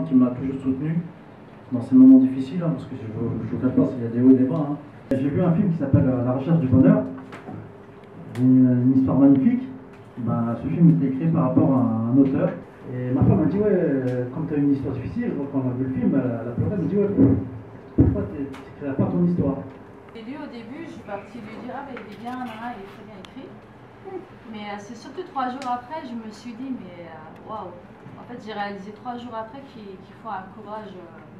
qui m'a toujours soutenu dans ces moments difficiles, hein, parce que je ne vous cache pas, il y a des hauts et des bas. Hein. J'ai vu un film qui s'appelle La recherche du bonheur, une histoire magnifique. Ben, ce film était écrit par rapport à un auteur. Et ma femme m'a dit, ouais, quand tu as une histoire difficile, quand on a vu le film, elle a pleuré, elle m'a dit, ouais, pourquoi tu n'écrirais pas ton histoire? J'ai lu au début, je suis partie lui dire, ah ben il est bien, il est très bien écrit. Mais c'est surtout 3 jours après, je me suis dit, mais waouh! En fait, j'ai réalisé 3 jours après qu'il faut un courage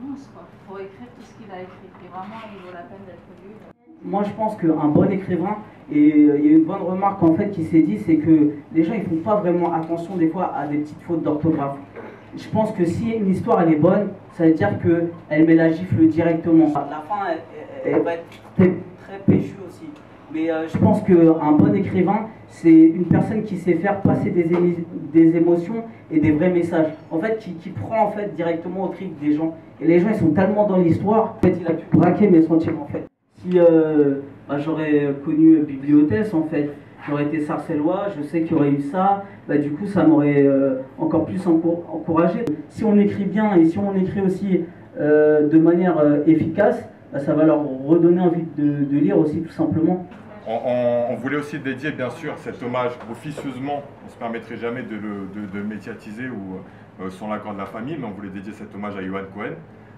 monstre pour écrire tout ce qu'il a écrit. Et vraiment, il vaut la peine d'être lu. Moi, je pense qu'un bon écrivain, et il y a une bonne remarque en fait qui s'est dit, c'est que les gens ils font pas vraiment attention des fois à des petites fautes d'orthographe. Je pense que si une histoire elle est bonne, ça veut dire qu'elle met la gifle directement. La fin, elle va être très péchue aussi. Mais je pense qu'un bon écrivain, c'est une personne qui sait faire passer des émotions et des vrais messages. En fait, qui prend en fait directement au trip des gens. Et les gens, ils sont tellement dans l'histoire, en fait, il a pu braquer mes sentiments, en fait. Si j'aurais connu Bibliothèse, en fait, j'aurais été sarcellois, je sais qu'il y aurait eu ça, du coup, ça m'aurait encore plus encouragé. Si on écrit bien et si on écrit aussi de manière efficace, ça va leur redonner envie de lire aussi, tout simplement. On voulait aussi dédier bien sûr cet hommage officieusement, on ne se permettrait jamais de le médiatiser ou sans l'accord de la famille, mais on voulait dédier cet hommage à Yohan Cohen.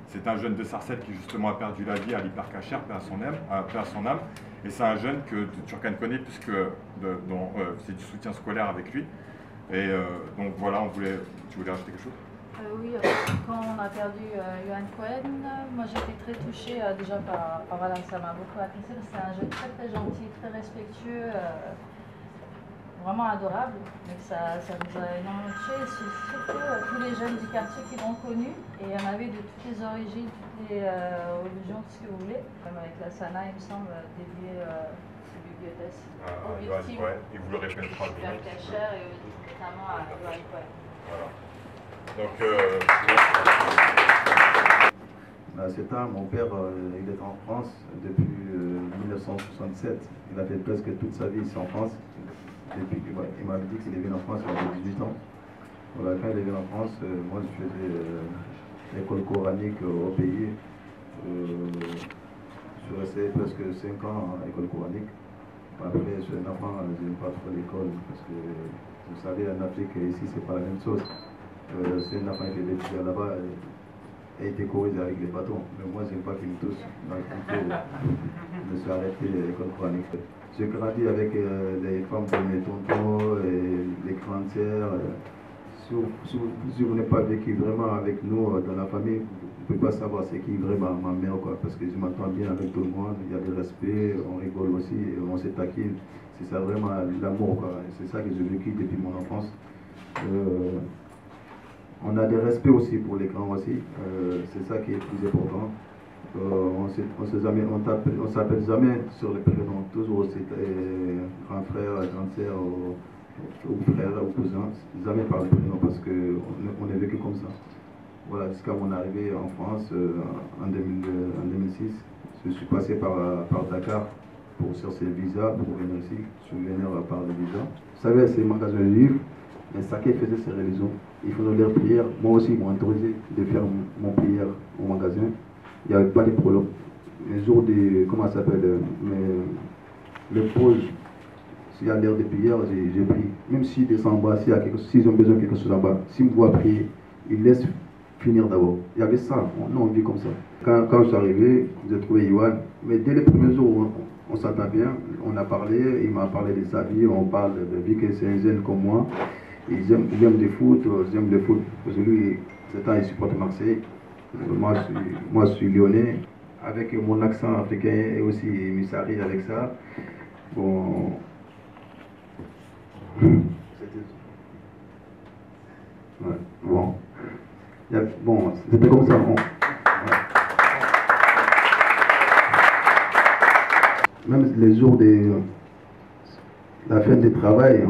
C'est un jeune de Sarcelles qui justement a perdu la vie à l'hypercacher, paix à son âme. Et c'est un jeune que Turkane connaît puisque c'est du soutien scolaire avec lui. Et donc voilà, tu voulais rajouter quelque chose? Oui, quand on a perdu Yohan Cohen, moi j'étais très touchée déjà voilà, ça m'a beaucoup attristé. C'est un jeune très très gentil, très respectueux, vraiment adorable. Mais ça nous a énormément touché, surtout tous les jeunes du quartier qui l'ont connu. Et il y en avait de toutes les origines, toutes les religions, tout ce que vous voulez. Même avec la Sana, il me semble, dédié aux bibliothèques. Aux victimes. Ouais, et vous l'aurez fait une phrase. Hypercacher et notamment à Yohan Cohen. Voilà. Donc, c'est un, mon père, il est en France depuis 1967. Il a fait presque toute sa vie ici en France. Il m'avait dit qu'il est venu en France il avait 18 ans. Voilà, quand il est venu en France, moi je faisais l'école coranique au pays. Je suis resté presque 5 ans à l'école coranique. Après, je suis un enfant, je n'aime pas trop l'école parce que vous savez, en Afrique, ici, c'est pas la même chose. C'est un enfant qui est étudié là-bas et été corrigé avec les bâtons. Mais moi, je n'aime pas qu'il me touche. Donc, je me suis arrêté à l'école coranique. J'ai grandi avec les femmes de mes tontons et les grandes sœurs. Si vous n'avez pas vécu vraiment avec nous dans la famille, vous ne pouvez pas savoir c'est qui vraiment ma mère, quoi, parce que je m'entends bien avec tout le monde, il y a du respect, on rigole aussi, on se taquine. C'est ça vraiment l'amour, quoi. C'est ça que j'ai vécu depuis mon enfance. On a des respects aussi pour les grands aussi, c'est ça qui est plus important. On s'appelle jamais sur les prénoms, toujours c'est grand frère, grande sœur, ou frère, ou cousin, jamais par les prénoms parce qu'on est vécu comme ça. Voilà, jusqu'à mon arrivée en France en 2006, je suis passé par Dakar pour chercher le visa, pour venir ici, je suis venu par le visa. Vous savez, c'est un magasin de livres. Mais ça qui faisait ces religions, il faisait leur prière. Moi aussi, ils m'ont autorisé de faire mon prière au magasin. Il n'y avait pas de problème. Les jours de, comment ça s'appelle, les pauses, s'il y a l'heure de prière, j'ai pris. Même s'ils descendent en bas, s'ils ont besoin de quelque chose en bas, s'ils me voient prier, ils laissent finir d'abord. Il y avait ça, on vit comme ça. Quand je suis arrivé, j'ai trouvé Yohan. Mais dès les premiers jours, on s'entend bien, on a parlé, il m'a parlé de sa vie, on parle de vie que c'est un jeune comme moi. Il aime le foot, j'aime le foot. Parce que lui, c'est temps, il supporte Marseille. Moi, je suis lyonnais. Avec mon accent africain et aussi Missari avec ça. Bon. Ouais, bon. Bon, c'était comme ça. Bon. Ouais. Même les jours de la fin du travail,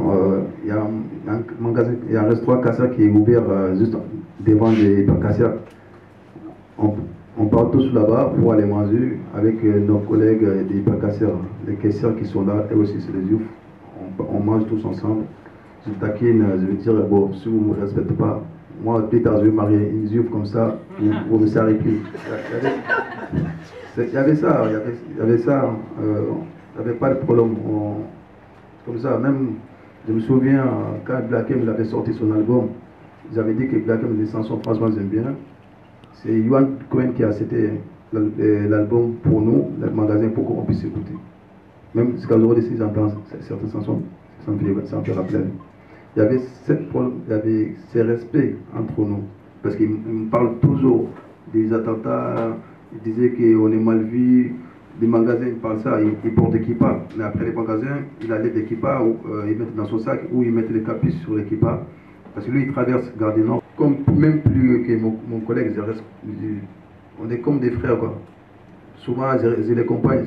il y a un magasin, il y a un restaurant Cassia qui est ouvert juste devant les Cassia. On part tous là-bas pour aller manger avec nos collègues des Cassia, les caissières qui sont là, et aussi c'est les youths. On mange tous ensemble. Je taquine, je veux dire, bon, si vous ne me respectez pas, moi, plus tard, je vais marier une juive comme ça, pour me s'arrêter. Il y avait ça, il y avait ça, il n'y avait pas de problème. Comme ça, même, je me souviens, quand Black M avait sorti son album, ils avaient dit que Black M, les chansons, franchement, j'aime bien. C'est Yohan Cohen qui a cité l'album pour nous, le magasin, pour qu'on puisse écouter. Même jusqu'à aujourd'hui, si j'entends certaines chansons, ça me fait rappeler. Il y avait ce respect entre nous. Parce qu'il me parle toujours des attentats, il disait qu'on est mal vu. Les magasins, il parle ça, il porte des kippas. Mais après les magasins, il allait des kippas, il met dans son sac, ou il met les capuches sur les kippas. Parce que lui, il traverse Gare du Nord. Comme même plus que mon collègue, on est comme des frères, quoi. Souvent, je les compagne,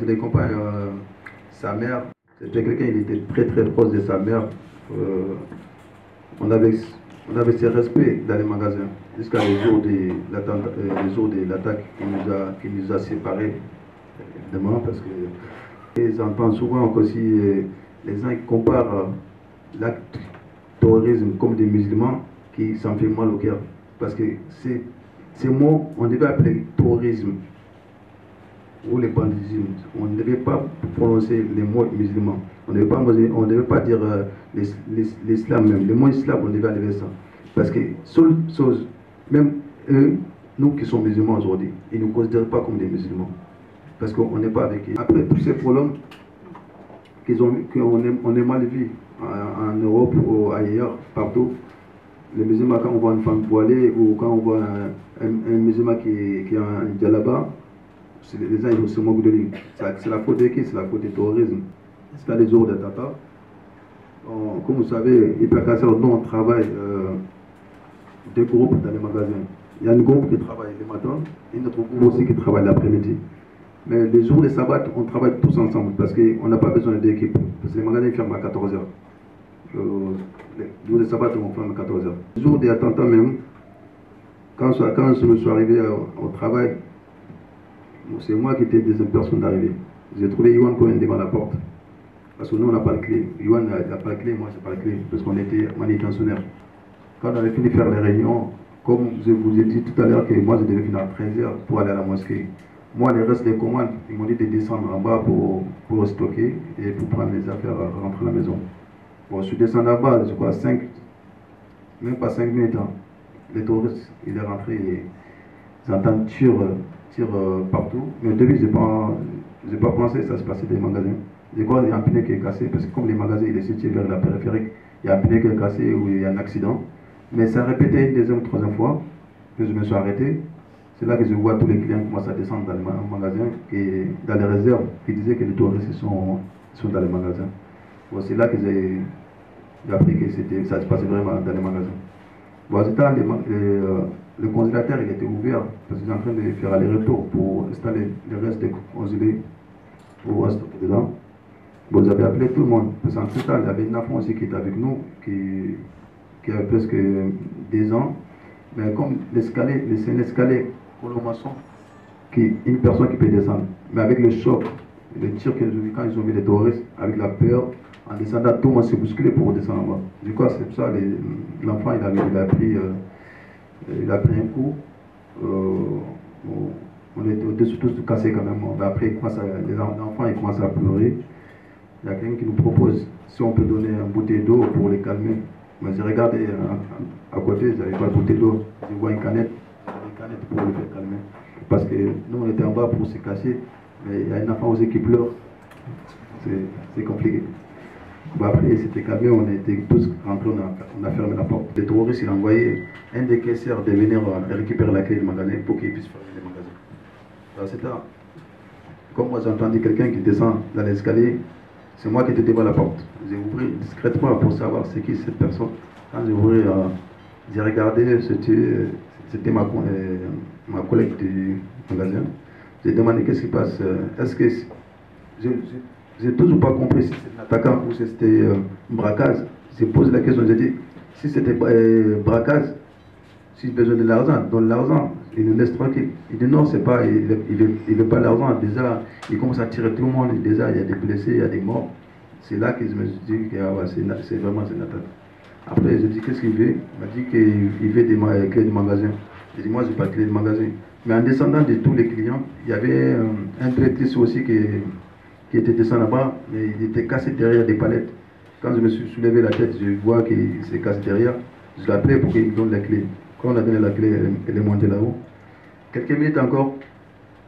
sa mère. C'était quelqu'un, il était très très proche de sa mère. On avait ce respect dans les magasins, jusqu'à les jours de l'attaque qui nous a séparés, évidemment, parce que j'entends souvent aussi les gens qui comparent l'acte terrorisme comme des musulmans, qui s'en fait mal au cœur. Parce que ces mots, on devait appeler terrorisme ou le bandisme. On ne devait pas prononcer les mots musulmans. On ne devait pas dire l'islam même. Le mot islam, on devait enlever ça. Parce que, même eux, nous qui sommes musulmans aujourd'hui, ils ne nous considèrent pas comme des musulmans. Parce qu'on n'est pas avec eux. Après, tous ces problèmes qu'on est mal vu en Europe ou ailleurs, partout, les musulmans, quand on voit une femme voilée ou quand on voit un musulman qui a un djellaba, les gens ils se moquent de lui. C'est la faute de qui? C'est la faute du terrorisme. C'est les jours d'attentat. Comme vous savez, Hypercasseur, nous on travaille deux groupes dans les magasins. Il y a un groupe qui travaille le matin et un autre groupe aussi qui travaille l'après-midi. Mais les jours de sabbat, on travaille tous ensemble parce qu'on n'a pas besoin d'équipe. Parce que les magasins ferment à 14 h. Les jours de sabbat, on ferme à 14 h. Les jours des attentats même, quand je me suis arrivé au travail, c'est moi qui étais la deuxième personne d'arriver. J'ai trouvé Yohan Cohen devant la porte. Parce que nous, on n'a pas de clé. Yohan n'a pas de clé, moi, je n'ai pas de clé. Parce qu'on était manutentionnaires. Quand on avait fini de faire les réunions, comme je vous ai dit tout à l'heure que moi, je devais finir à 13 h pour aller à la mosquée. Moi, les restes des commandes, ils m'ont dit de descendre en bas pour stocker et pour prendre les affaires, rentrer à la maison. Bon, je suis descendu en bas, je crois, même pas 5 minutes. Hein. Les touristes, il est rentré et j'entends tir partout. Mais au début, je n'ai pas pensé que ça se passait dans les magasins. Je crois qu'il y a un pneu qui est cassé, parce que comme les magasins il est situé vers la périphérique, il y a un pneu qui est cassé ou il y a un accident. Mais ça a répété une deuxième ou troisième fois que je me suis arrêté. C'est là que je vois tous les clients commencer à descendre dans les magasins et dans les réserves qui disaient que les touristes sont dans les magasins. Bon, c'est là que j'ai appris que ça se passait vraiment dans les magasins. Bon, ce temps, le congélateur il était ouvert parce qu'ils sont en train de faire aller-retour pour installer le reste des congelés pour stocker dedans. Bon, j'avais appelé tout le monde parce qu'en ce temps, il y avait une enfant aussi qui était avec nous qui avait presque 10 ans. Mais comme l'escalier, c'est un escalier colomaçon, une personne qui peut descendre. Mais avec le choc, le tir qu'ils ont vu quand ils ont vu les terroristes, avec la peur, en descendant, tout le monde s'est bousculé pour descendre en bas. Du coup, c'est pour ça l'enfant il a pris un coup. On était au-dessus tous cassés quand même. Mais après, les enfants ils commencent à pleurer. Il y a quelqu'un qui nous propose si on peut donner une bouteille d'eau pour les calmer. Mais j'ai regardé à côté, j'avais pas de bouteille d'eau. Je vois une canette pour le faire calmer. Parce que nous, on était en bas pour se cacher, mais il y a un enfant aussi qui pleure. C'est compliqué. Bon, après, c'était calmé, on était tous rentrés, on a fermé la porte. Les terroristes, ils ont envoyé un des caissières de venir récupérer la clé du magasin pour qu'il puisse fermer le magasin. Alors, c'est là. Comme moi, j'ai entendu quelqu'un qui descend dans l'escalier, c'est moi qui étais devant la porte. J'ai ouvert discrètement pour savoir c'est qui cette personne. Quand j'ai ouvert, j'ai regardé, c'était ma collègue du magasin. J'ai demandé qu'est-ce qui passe. Est-ce que j'ai toujours pas compris si c'était un attaquant ou si c'était un braquage. J'ai posé la question, j'ai dit si c'était braquage, si j'ai besoin de l'argent, donne l'argent, il nous laisse tranquille. Il dit non, c'est pas, il veut pas l'argent. Déjà, il commence à tirer tout le monde. Déjà, il y a des blessés, il y a des morts. C'est là que je me suis dit que c'est vraiment une attaque. Après, j'ai dit qu'est-ce qu'il veut. Il m'a dit qu'il veut des clés de magasin. J'ai dit moi, je n'ai pas de clé de magasin. Mais en descendant de tous les clients, il y avait un directrice aussi qui était descendu là-bas, mais il était cassé derrière des palettes. Quand je me suis soulevé la tête, je vois qu'il s'est cassé derrière. Je l'ai appelé pour qu'il donne la clé. Quand on a donné la clé, elle est montée là-haut. Quelques minutes encore,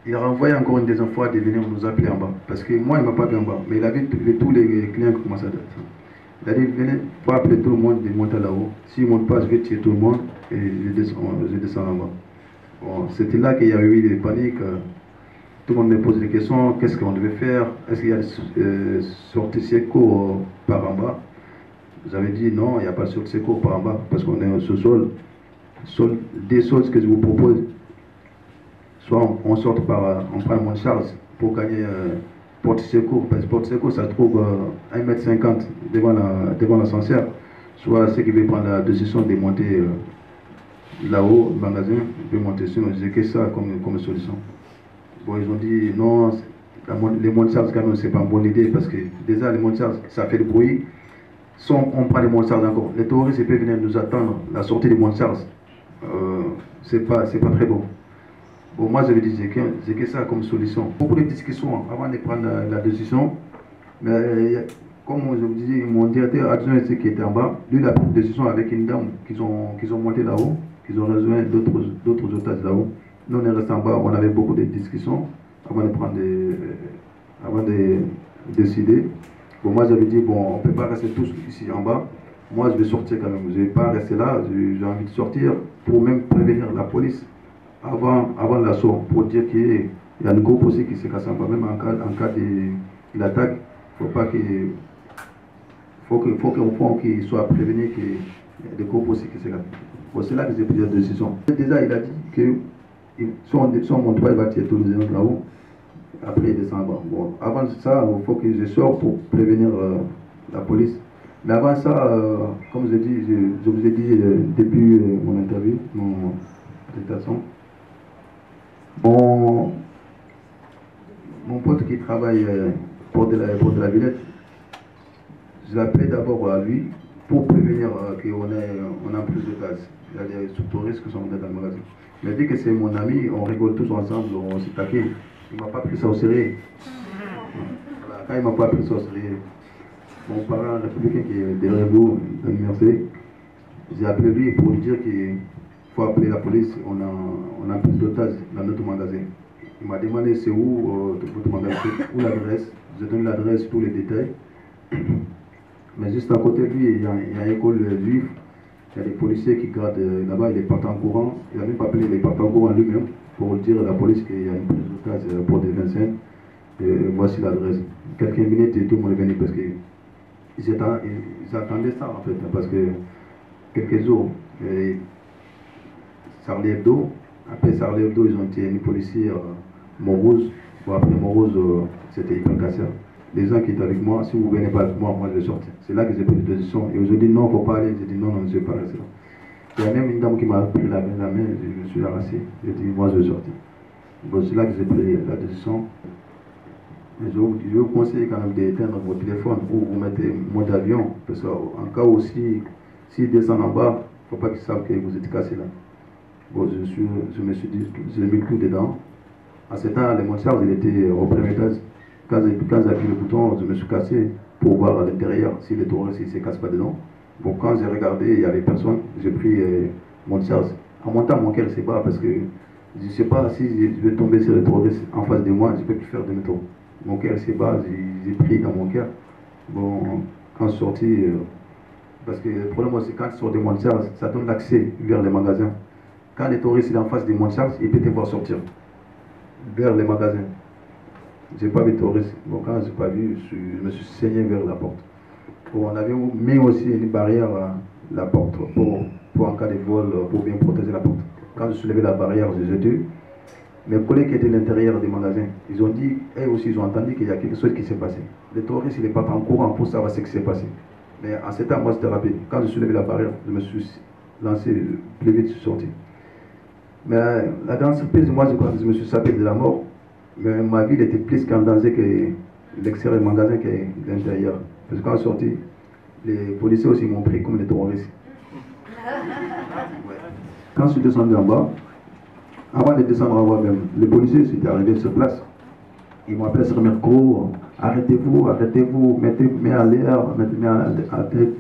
il a renvoyé encore une deuxième fois de venir nous appeler en bas. Parce que moi, il ne m'a pas vu en bas. Mais il a vu tous les clients qui commençaient à être. Il a dit, venez, il faut appeler tout le monde de monter là-haut. S'il ne monte pas, je vais tuer tout le monde et je descends en bas. Bon, c'était là qu'il y a eu des paniques. Tout le monde me pose des questions. Qu'est-ce qu'on devait faire? Est-ce qu'il y a des sorties secours par en bas? J'avais dit non, il n'y a pas de sortie secours par en bas parce qu'on est au sous-sol. Des choses que je vous propose, soit on sort on prend mon charge pour gagner porte secours, parce que porte secours ça se trouve 1,50 m devant l'ascenseur, soit ceux qui veulent prendre la décision de monter là-haut, le magasin, de monter sinon j'ai que ça comme solution. Bon, ils ont dit non, les montes de charge quand même c'est pas une bonne idée parce que déjà les montes de charge ça fait du bruit. Si on prend les montes de charge encore, les touristes ils peuvent venir nous attendre la sortie des montes de charge. C'est pas très bon. Bon, moi, j'avais dit j'ai que ça comme solution. Beaucoup de discussions avant de prendre la décision. Mais comme je vous disais, mon directeur adjoint qui était en bas, lui, il a pris une décision avec une dame qui ont monté là-haut, qui ont rejoint d'autres otages là-haut. Nous, on est restés en bas, on avait beaucoup de discussions avant de décider. Bon, moi, j'avais dit, bon, on ne peut pas rester tous ici en bas. Moi, je vais sortir quand même. Je ne vais pas rester là. J'ai envie de sortir pour même prévenir la police avant l'assaut, pour dire qu'il y a un groupe aussi qui se casse en bas. Même en cas de l'attaque, il faut qu'il soit prévenu qu'il y a des groupes aussi qui se cassent. Bon, c'est là que j'ai pris la décision. Déjà, il a dit que si on ne monte pas, il va tirer tous les autres là-haut. Après, il descend en bas. Bon, avant ça, il faut que je sorte pour prévenir la police. Mais avant ça, comme je vous ai dit depuis mon interview, mon présentation, mon pote qui travaille pour de la Villette, je l'appelais d'abord à lui pour prévenir qu'on a plus de gaz. Il y a des sous-touristes qui sont dans le magasin. Mais vu que c'est mon ami, on rigole tous ensemble, on s'est taqué. Il ne m'a pas pris ça au sérieux. Voilà, quand il ne m'a pas pris ça au sérieux, mon parent républicain qui est derrière vous, l'université, j'ai appelé lui pour lui dire qu'il faut appeler la police, on a plus d'otages dans notre magasin. Il m'a demandé c'est où votre magasin, où l'adresse. J'ai donné l'adresse, tous les détails. Mais juste à côté de lui, il y a une école juive, il y a des policiers qui gardent là-bas, il est parti en courant. Il n'a même pas appelé, il est parti en courant lui-même pour dire à la police qu'il y a une prise d'otage pour des Vincennes. Voici l'adresse. Quelques minutes et tout le monde est venu parce qu'ils attendaient ça en fait, parce que quelques jours, Charlie Hebdo, après Charlie Hebdo, ils ont été une policière Montrouge. Bon, après Montrouge, c'était Hyper Casser. Les gens qui étaient avec moi, si vous ne venez pas avec moi, je vais sortir. C'est là que j'ai pris une décision. Et aujourd'hui, non, il ne faut pas aller. J'ai dit non, je ne vais pas rester là. Il y a même une dame qui m'a pris la main, je me suis arraché. J'ai dit, moi, je vais sortir. Bon, c'est là que j'ai pris la décision. Mais je vous conseille quand même d'éteindre votre téléphone ou vous mettez mode avion. Parce qu'en cas où s'ils descendent en bas, il ne faut pas qu'ils savent que vous êtes cassé là. Bon, je me suis dit, j'ai mis le coup dedans. À ce temps, le mode charge, il était au premier étage. Quand j'ai appuyé le bouton, je me suis cassé pour voir à l'intérieur si les touristes ne se cassent pas dedans. Bon, quand j'ai regardé, il n'y avait personne. J'ai pris mon charge. En montant, mon cœur s'est bas parce que je ne sais pas si je vais tomber sur les touristes en face de moi, je ne peux plus faire demi-tour. Mon cœur s'est bas, j'ai pris dans mon cœur. Bon, quand je suis sorti, parce que le problème c'est quand tu sors de mon charge, ça donne l'accès vers les magasins. Quand les touristes sont en face de mon charge, ils peuvent te voir sortir vers les magasins. Je n'ai pas vu de touristes. Bon, quand je n'ai pas vu, je me suis saigné vers la porte. Bon, on avait mis aussi une barrière à la porte pour en cas de vol, pour bien protéger la porte. Quand je suis levé la barrière, j'ai jeté. Mes collègues qui étaient à l'intérieur des magasins, ils ont dit, eux aussi, ils ont entendu qu'il y a quelque chose qui s'est passé. Les touristes, ils partent en courant pour savoir ce qui s'est passé. Mais en ce temps, moi, c'était rapide. Quand je suis levé la barrière, je me suis lancé plus vite, je suis sorti. Mais la grande surprise, moi, je crois que je me suis sapé de la mort. Mais ma ville était plus qu'en danger que l'extérieur du magasin que l'intérieur. Parce que quand je suis sorti, les policiers aussi m'ont pris comme des terroristes. Ouais. Quand je suis descendu en bas, avant de descendre en bas même, les policiers étaient arrivés sur place. Ils m'ont appelé sur le micro, arrêtez-vous, arrêtez-vous, mettez-moi à l'air, mettez-moi à tête.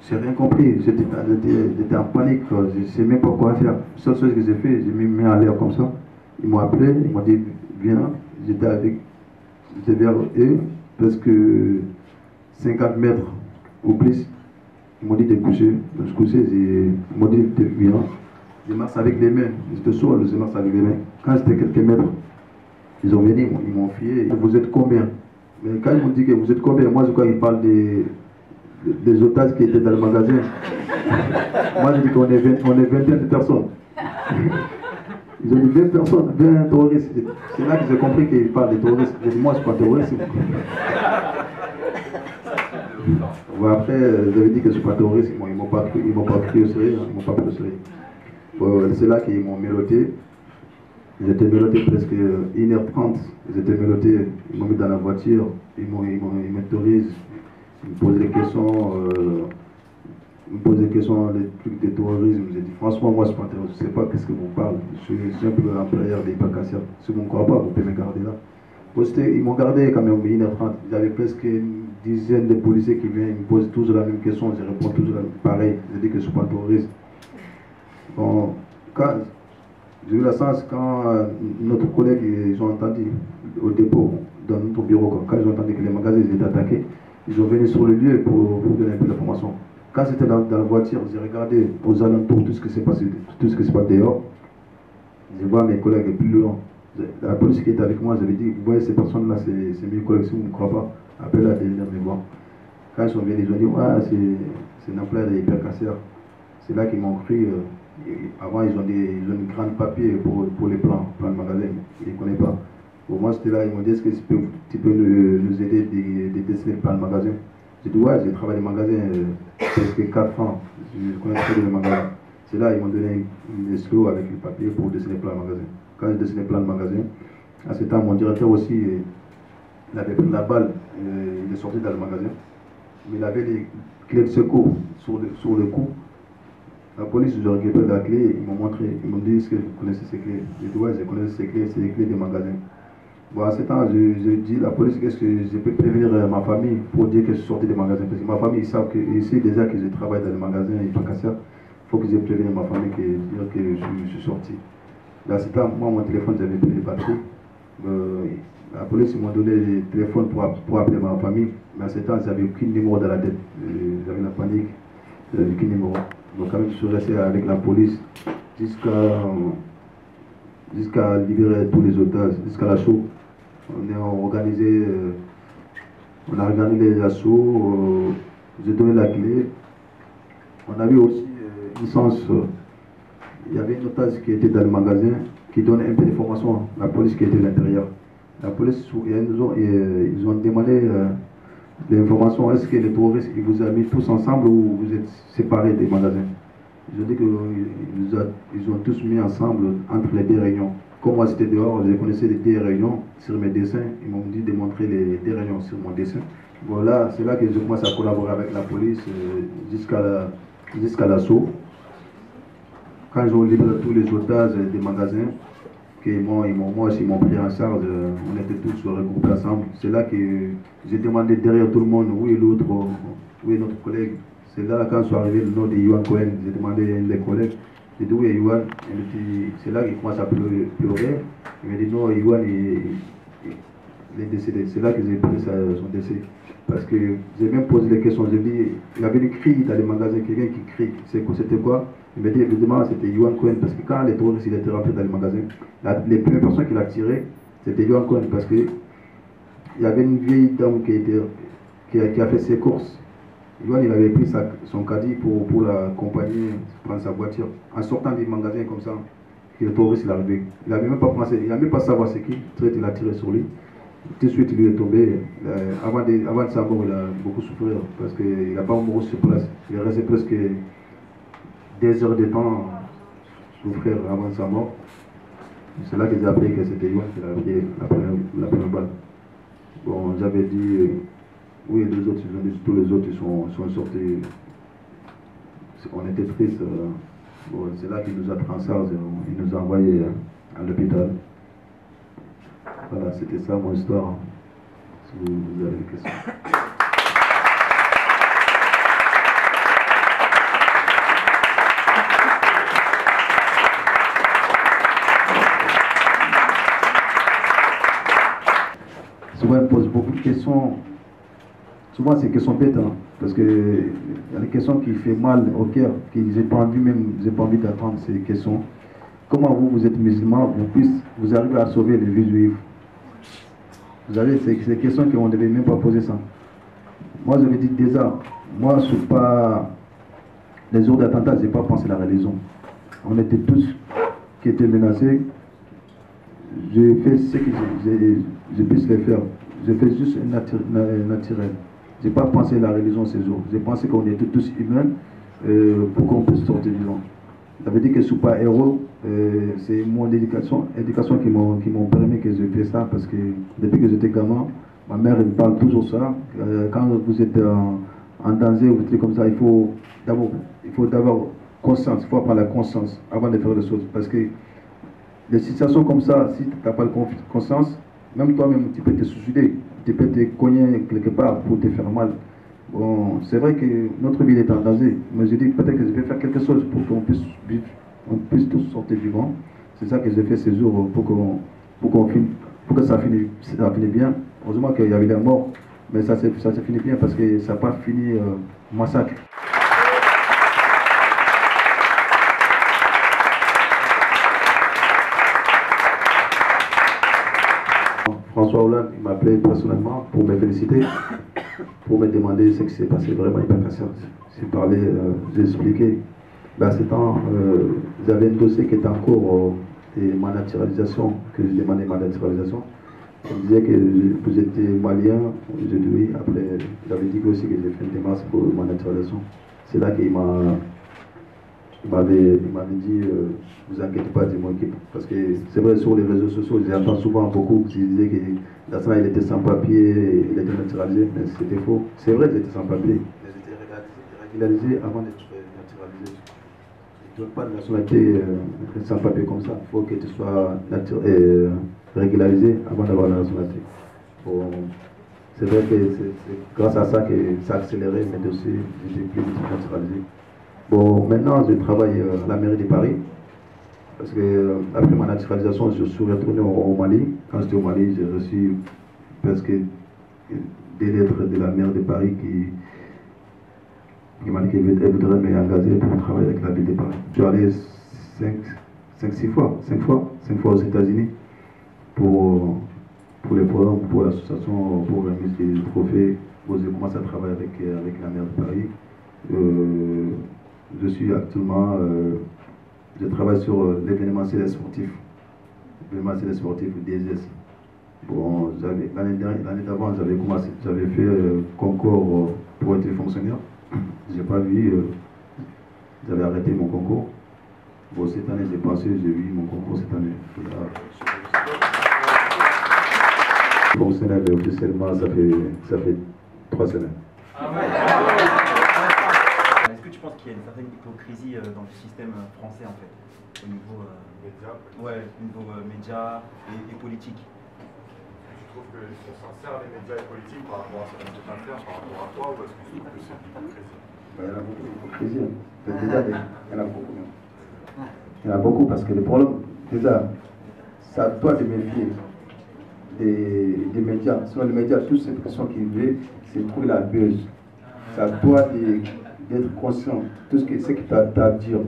J'ai rien compris, j'étais en panique, je ne sais même pas quoi faire. La seule chose que j'ai fait, j'ai mis mes mains à l'air comme ça. Ils m'ont appelé, ils m'ont dit viens, j'étais vers eux, presque 50 mètres ou plus. Ils m'ont dit de coucher, je couchais, ils m'ont dit viens. Je marche avec les mains, j'étais seul, je marche avec les mains. Quand j'étais quelques mètres, ils ont venu, ils m'ont fié, vous êtes combien? Mais quand ils m'ont dit que vous êtes combien, moi je crois qu'ils parlent des otages qui étaient dans le magasin. Moi j'ai dit qu'on est 21 personnes. Ils ont dit 20 personnes, 20 terroristes. C'est là que j'ai compris qu'ils parlent des terroristes. J'ai dit moi je ne suis pas terroriste. Bon, après, j'avais dit que je ne suis pas terroriste, ils m'ont pas pris au sérieux, ils m'ont pas pris au sérieux. Bon, c'est là qu'ils m'ont mélotté. J'étais mélotté presque 1h30. J'étais mélotté, ils m'ont mis dans la voiture, ils m'autorisent, ils me posent des questions, les trucs de terrorisme. J'ai dit franchement, moi je suis pas terroriste, je ne sais pas qu'est-ce que vous parlez. Je suis simple employeur d'Hypercasia. Si vous ne me croyez pas, vous pouvez me garder là. Bon, ils m'ont gardé quand même 1h30. J'avais presque une dizaine de policiers qui viennent, ils me posent toujours la même question, je réponds toujours pareil. Je dis que je ne suis pas terroriste. Bon, j'ai eu la chance quand notre collègue, ils ont entendu au dépôt, dans notre bureau, quand ils ont entendu que les magasins étaient attaqués, ils ont venu sur le lieu pour donner un peu d'informations. Quand j'étais dans la voiture, j'ai regardé aux alentours tout ce qui s'est passé, tout ce qui se passe dehors. Je vois mes collègues plus loin. La police qui était avec moi, j'avais dit, vous voyez ces personnes-là, c'est mes collègues, si vous ne me croyez pas, appelez-la de venir me voir. Quand ils sont venus, ils ont dit, ouais, c'est un employeur de Hypercasia. C'est là qu'ils m'ont cru. Avant, ils ont une grande papier pour les plans de magasin. Ils ne connaissent pas. Pour moi, j'étais là, ils m'ont dit, est-ce que tu peux nous aider de dessiner le plan de magasin? J'ai dit, ouais, j'ai travaillé dans le magasin presque 4 ans. Je connais très bien le magasin. C'est là, ils m'ont donné une escroc avec le papier pour dessiner le plan de magasin. Quand j'ai dessiné le plan de magasin, à ce temps, mon directeur aussi, il avait pris la balle, il est sorti dans le magasin. Mais il avait les clés de secours sur le cou. La police, ils ont récupéré la clé, ils m'ont montré, ils m'ont dit, est-ce que vous connaissez ces clés? J'ai dit, ouais, je connais ces clés, c'est les clés des magasins. Bon, à ce temps, je dis à la police, est-ce que je peux prévenir ma famille pour dire que je suis sorti des magasins? Parce que ma famille, ils savent qu'ils savent déjà que je travaille dans les magasins Hypercasia. Il faut que je prévienne ma famille dire que je suis sorti. Là, à ce temps, moi, mon téléphone, j'avais plus de batterie. La police, ils m'ont donné le téléphone pour appeler ma famille. Mais à ce temps, j'avais aucun numéro dans la tête. J'avais la panique, j'avais aucun numéro. Donc quand même, je suis resté avec la police jusqu'à libérer tous les otages, jusqu'à l'assaut. On a organisé les assauts, j'ai donné la clé. On avait aussi une licence. Il y avait une otage qui était dans le magasin qui donne un peu d'informations à la police qui était à l'intérieur. La police, ils ont demandé des informations. Est-ce que les terroristes ils vous ont mis tous ensemble ou vous êtes séparés des magasins? Ils ont dit qu'ils ont tous mis ensemble entre les deux réunions. Comme moi c'était dehors, je connaissais les deux réunions sur mes dessins. Ils m'ont dit de montrer les deux réunions sur mon dessin. Voilà, c'est là que je commence à collaborer avec la police jusqu'à l'assaut. Quand ils ont libéré tous les otages des magasins, moi aussi ils m'ont pris en charge, on était tous regroupés ensemble. C'est là que j'ai demandé derrière tout le monde où est l'autre, où est notre collègue. C'est là quand je suis arrivé le nom de Yohan Cohen, j'ai demandé à un des collègues, j'ai dit où est Yohan? C'est là qu'il commence à pleurer. Il m'a dit non, Yohan il est décédé. C'est là que j'ai pris son décès. Parce que j'ai même posé des questions, j'ai dit, il y avait des cris dans les magasins, quelqu'un qui crie, c'était quoi? Il m'a dit évidemment c'était Yohan Cohen parce que quand les terroristes étaient rentrés dans les magasins, les premières personnes qui l'ont tiré, c'était Yohan Cohen parce que il y avait une vieille dame qui a fait ses courses. Yohan il avait pris son caddie pour l'accompagner, prendre sa voiture. En sortant du magasin comme ça, le terroriste il est arrivé. Il n'avait même pas pensé, il n'a même pas savoir c'est qui, il a tiré sur lui. Tout de suite il lui est tombé. Avant de sa mort, il a beaucoup souffert parce qu'il n'a pas mouru sur place. Il est resté presque 2 heures de temps souffrir avant sa mort. C'est là que j'ai appris que c'était Yohan qui a pris la première balle. Bon, j'avais dit Oui, les autres, tous les autres ils sont sortis. On était tristes. Bon, c'est là qu'il nous a pris en charge, il nous a envoyés à l'hôpital. Voilà, c'était ça mon histoire. Si vous avez des questions. Souvent, elle pose beaucoup de questions. Souvent, c'est des questions bêtes, hein, parce que il y a des questions qui font mal au cœur, que j'ai pas envie d'attendre ces questions. Comment vous êtes musulman, vous arrivez à sauver les vies juifs? Vous savez, c'est des questions qu'on ne devait même pas poser ça. Moi, je me dis déjà, moi, je ne suis pas. Les jours d'attentat, je n'ai pas pensé à la religion. On était tous qui étaient menacés. J'ai fait ce que j'ai pu le faire. J'ai fait juste un naturel. Je n'ai pas pensé à la religion ces jours. J'ai pensé qu'on était tous humains pour qu'on puisse sortir vivant. Ça veut dire que je ne suis pas héros. C'est mon éducation qui m'ont permis que je fasse ça, parce que depuis que j'étais gamin, ma mère elle me parle toujours ça. Quand vous êtes en danger ou des trucs comme ça, il faut d'abord conscience, il faut prendre la conscience avant de faire les choses. Parce que les situations comme ça, si tu n'as pas de conscience, même toi-même tu peux te suicider, tu peux te cogner quelque part pour te faire mal. Bon, c'est vrai que notre vie est en danger, mais je dis peut-être que je vais faire quelque chose pour qu'on puisse vivre, on puisse tous sortir vivants. C'est ça que j'ai fait ces jours pour que ça finisse bien. Heureusement qu'il y avait des morts, mais ça s'est fini bien parce que ça n'a pas fini massacre. François Hollande m'a appelé personnellement pour me féliciter, pour me demander ce qui s'est passé vraiment hyper cassé. J'ai parlé, j'ai expliqué. À ce temps, j'avais un dossier qui était en cours de ma naturalisation, que je demandais ma naturalisation. Il me disait que j'étais malien, j'ai dit oui. Après, j'avais dit aussi que j'ai fait une démarche pour ma naturalisation. C'est là qu'il m'avait dit, vous inquiétez pas de mon équipe. Parce que c'est vrai, sur les réseaux sociaux, j'entends souvent beaucoup qui disaient que Lassana il était sans papier, il était naturalisé, mais c'était faux. C'est vrai, il était sans papier. Il était régularisé avant d'être naturalisé. Tu ne donnes pas de nationalité sans papier comme ça. Il faut que tu sois régularisé avant d'avoir la nationalité. Bon, c'est vrai que c'est grâce à ça que ça a accéléré mes dossiers, j'étais plus naturalisé. Bon, maintenant je travaille à la mairie de Paris, parce que après ma naturalisation, je suis retourné au Mali. Quand j'étais au Mali, j'ai reçu presque des lettres de la mairie de Paris qui m'a dit qu'elle voudrait m'engager pour travailler avec la ville de Paris. Je suis allé 5 fois aux États-Unis pour les programmes, pour l'association, pour remettre des trophées. J'ai commencé à travailler avec la mairie de Paris. Je suis actuellement, je travaille sur l'événementiel sportif, DSS. Bon, l'année d'avant, j'avais fait concours pour être fonctionnaire. J'ai pas vu, j'avais arrêté mon concours. Bon, cette année, j'ai vu mon concours cette année. Fonctionnaire officiellement, ça fait 3 semaines. Est-ce que tu penses qu'il y a une certaine hypocrisie dans le système français en fait, au niveau médias et politique? Tu trouves qu'on s'en sert les médias et politiques par rapport à certaines affaires, par rapport à toi, ou est-ce que tu trouves que c'est une hypocrisie? Il y en a beaucoup d'hypocrisie. Déjà, il y en a beaucoup. Il y en a beaucoup parce que le problème, déjà, c'est à toi de méfier des médias. Sinon, les médias, toutes ces personnes qui veulent, c'est trouver la buzz. C'est à toi d'être conscient de tout ce que tu as à dire.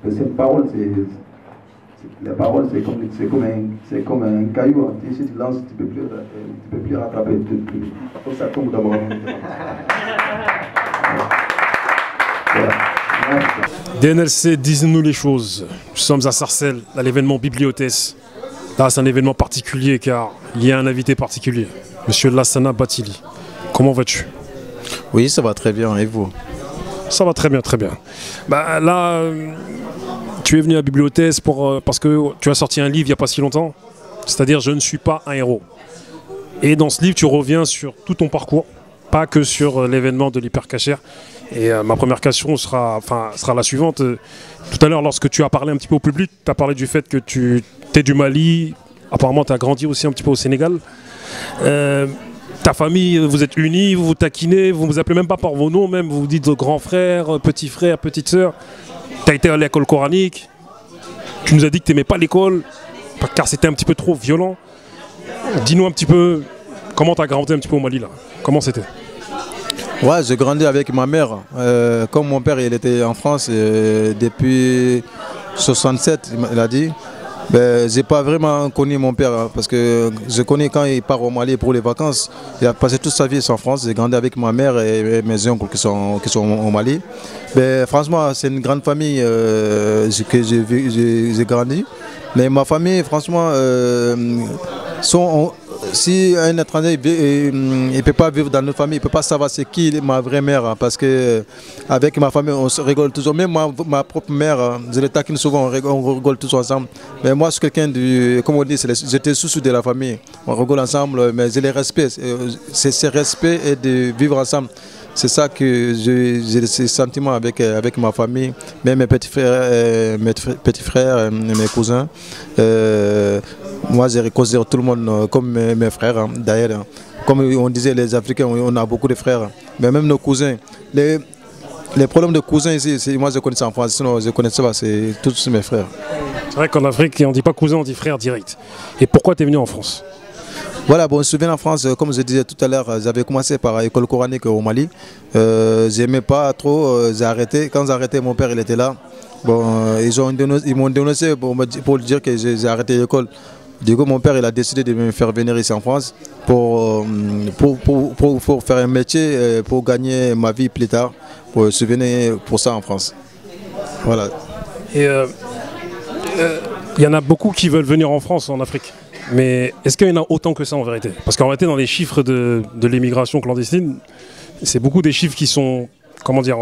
Et cette parole, la parole, c'est comme un caillou. Si tu lances, tu ne peux plus rattraper. Tout ça tombe d'abord. DNLC, disons-nous les choses. Nous sommes à Sarcelles, à l'événement Bibliothèse. Là, c'est un événement particulier car il y a un invité particulier, Monsieur Lassana Bathily. Comment vas-tu? Oui, ça va très bien. Et vous? Ça va très bien, très bien. Bah, là, tu es venu à Bibliothèse parce que tu as sorti un livre il n'y a pas si longtemps. C'est-à-dire, je ne suis pas un héros. Et dans ce livre, tu reviens sur tout ton parcours pas que sur l'événement de l'Hypercacher. Et ma première question sera la suivante. Tout à l'heure, lorsque tu as parlé un petit peu au public, tu as parlé du fait que tu es du Mali, apparemment tu as grandi aussi un petit peu au Sénégal. Ta famille, vous êtes unis, vous vous taquinez, vous ne vous appelez même pas par vos noms, même vous vous dites grand frère, petite sœur. Tu as été à l'école coranique, tu nous as dit que tu n'aimais pas l'école, car c'était un petit peu trop violent. Dis-nous un petit peu comment tu as grandi un petit peu au Mali là. Comment c'était? Ouais, j'ai grandi avec ma mère. Comme mon père il était en France depuis 67, il a dit. Ben, j'ai pas vraiment connu mon père hein, parce que je connais quand il part au Mali pour les vacances. Il a passé toute sa vie en France. J'ai grandi avec ma mère et mes oncles qui sont au Mali. Ben, franchement, c'est une grande famille que j'ai grandi. Mais ma famille, franchement, si un étranger ne peut pas vivre dans notre famille, il ne peut pas savoir c'est qui ma vraie mère. Hein, parce que avec ma famille, on se rigole toujours. Même ma propre mère, je les taquine souvent, on rigole tous ensemble. Mais moi, je suis quelqu'un du, comme on dit, j'étais sous de la famille. On rigole ensemble, mais j'ai les respects. C'est ce respect et de vivre ensemble. C'est ça que j'ai ce sentiment avec ma famille, même mes petits frères, mes cousins. Moi, je considère tout le monde comme mes frères, hein, d'ailleurs. Hein. Comme on disait, les Africains, on a beaucoup de frères. Mais même nos cousins. Les problèmes de cousins ici, moi je connais ça en France, sinon je connais ça, c'est tous mes frères. C'est vrai qu'en Afrique, on ne dit pas cousin, on dit frère direct. Et pourquoi tu es venu en France? Voilà, bon, je suis venu en France, comme je disais tout à l'heure, j'avais commencé par l'école coranique au Mali. J'aimais pas trop, j'ai arrêté. Quand j'ai arrêté, mon père il était là. Bon, ils m'ont dénoncé pour dire que j'ai arrêté l'école. Du coup, mon père il a décidé de me faire venir ici en France pour faire un métier, pour gagner ma vie plus tard. Je suis venu pour ça en France. Voilà. Et il y en a beaucoup qui veulent venir en France, en Afrique. Mais est-ce qu'il y en a autant que ça en vérité? Parce qu'en réalité, dans les chiffres de l'émigration clandestine, c'est beaucoup des chiffres qui sont, comment dire,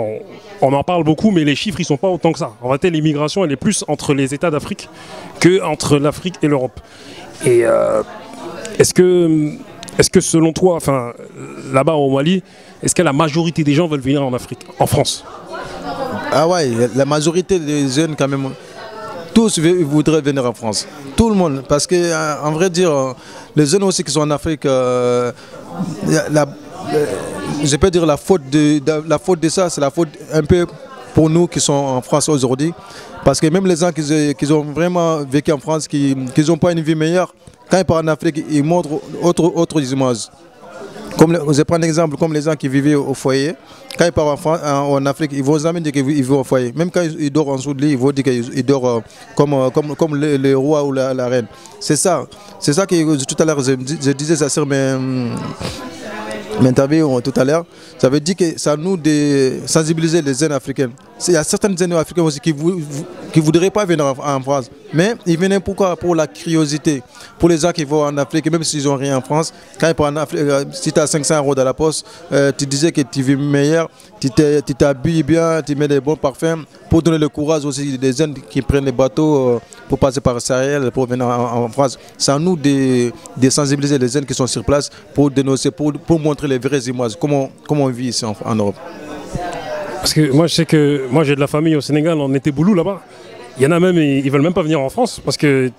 on en parle beaucoup, mais les chiffres, ils ne sont pas autant que ça. En réalité, l'immigration, elle est plus entre les États d'Afrique qu'entre l'Afrique et l'Europe. Et est-ce que selon toi, enfin, là-bas au Mali, est-ce que la majorité des gens veulent venir en Afrique, en France? Ah ouais, la majorité des jeunes quand même, tous voudraient venir en France. Tout le monde, parce que en vrai dire, les jeunes aussi qui sont en Afrique, je peux dire la faute de ça, c'est la faute un peu pour nous qui sont en France aujourd'hui. Parce que même les gens qui ont vraiment vécu en France, qui n'ont pas une vie meilleure, quand ils partent en Afrique, ils montrent autres images. Je prends un exemple comme les gens qui vivaient au foyer. Quand ils partent en Afrique, ils ne vont jamais dire qu'ils vivent au foyer. Même quand ils dorment en dessous de lit, ils vont dire qu'ils dorment comme le roi ou la reine. C'est ça. C'est ça que tout à l'heure, je disais ça sur mes interviews tout à l'heure. Ça veut dire que c'est à nous de sensibiliser les jeunes africains. Il y a certains jeunes africains aussi qui ne voudraient pas venir en France. Mais ils venaient pourquoi? Pour la curiosité. Pour les gens qui vont en Afrique, même s'ils n'ont rien en France, quand ils partent en Afrique, si tu as 500 € dans la poste, tu disais que tu vis meilleur, tu t'habilles bien, tu mets des bons parfums, pour donner le courage aussi des jeunes qui prennent les bateaux pour passer par Sahel, pour venir en France. C'est à nous de sensibiliser les jeunes qui sont sur place pour dénoncer, pour montrer les vraies images, comment on vit ici en Europe. Parce que moi je sais que moi j'ai de la famille au Sénégal, en Téboulou là-bas. Il y en a même, ils veulent même pas venir en France parce que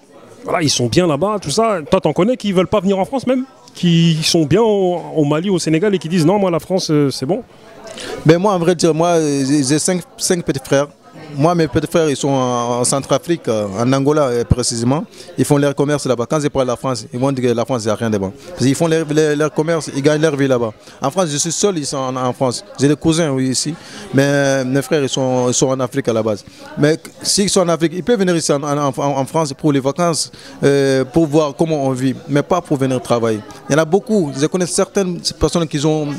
voilà, ils sont bien là-bas, tout ça. Toi t'en connais qui veulent pas venir en France même? Qui sont bien au Mali, au Sénégal et qui disent non, moi la France c'est bon? Ben moi en vrai dire, moi j'ai 5 petits frères. Moi, mes petits frères, ils sont en Centrafrique, en Angola précisément. Ils font leur commerce là-bas. Quand ils parlent de la France, ils vont dire que la France, il n'y a rien de bon. Parce qu'ils font leur commerce, ils gagnent leur vie là-bas. En France, je suis seul ici en France. J'ai des cousins oui, ici. Mais mes frères, ils sont en Afrique à la base. Mais s'ils sont en Afrique, ils peuvent venir ici en France pour les vacances, pour voir comment on vit. Mais pas pour venir travailler. Il y en a beaucoup. Je connais certaines personnes qui ont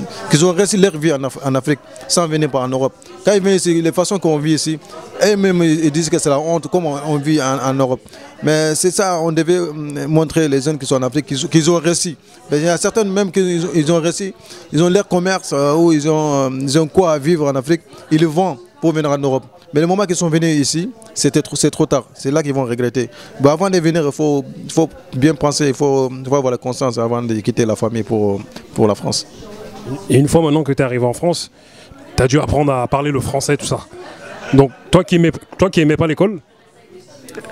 réussi leur vie en Afrique sans venir en Europe. Quand ils viennent ici, les façons qu'on vit ici, eux-mêmes ils disent que c'est la honte, comment on vit en Europe. Mais c'est ça, on devait montrer les jeunes qui sont en Afrique, qu'ils ont réussi. Mais il y a certaines même qui ont réussi, ils ont leur commerce, ou ils ont quoi à vivre en Afrique, ils le vendent pour venir en Europe. Mais le moment qu'ils sont venus ici, c'est trop tard. C'est là qu'ils vont regretter. Bon, avant de venir, il faut bien penser, il faut avoir la conscience avant de quitter la famille pour la France. Et une fois maintenant que tu es arrivé en France, tu as dû apprendre à parler le français, tout ça. Donc, toi qui aimais pas l'école,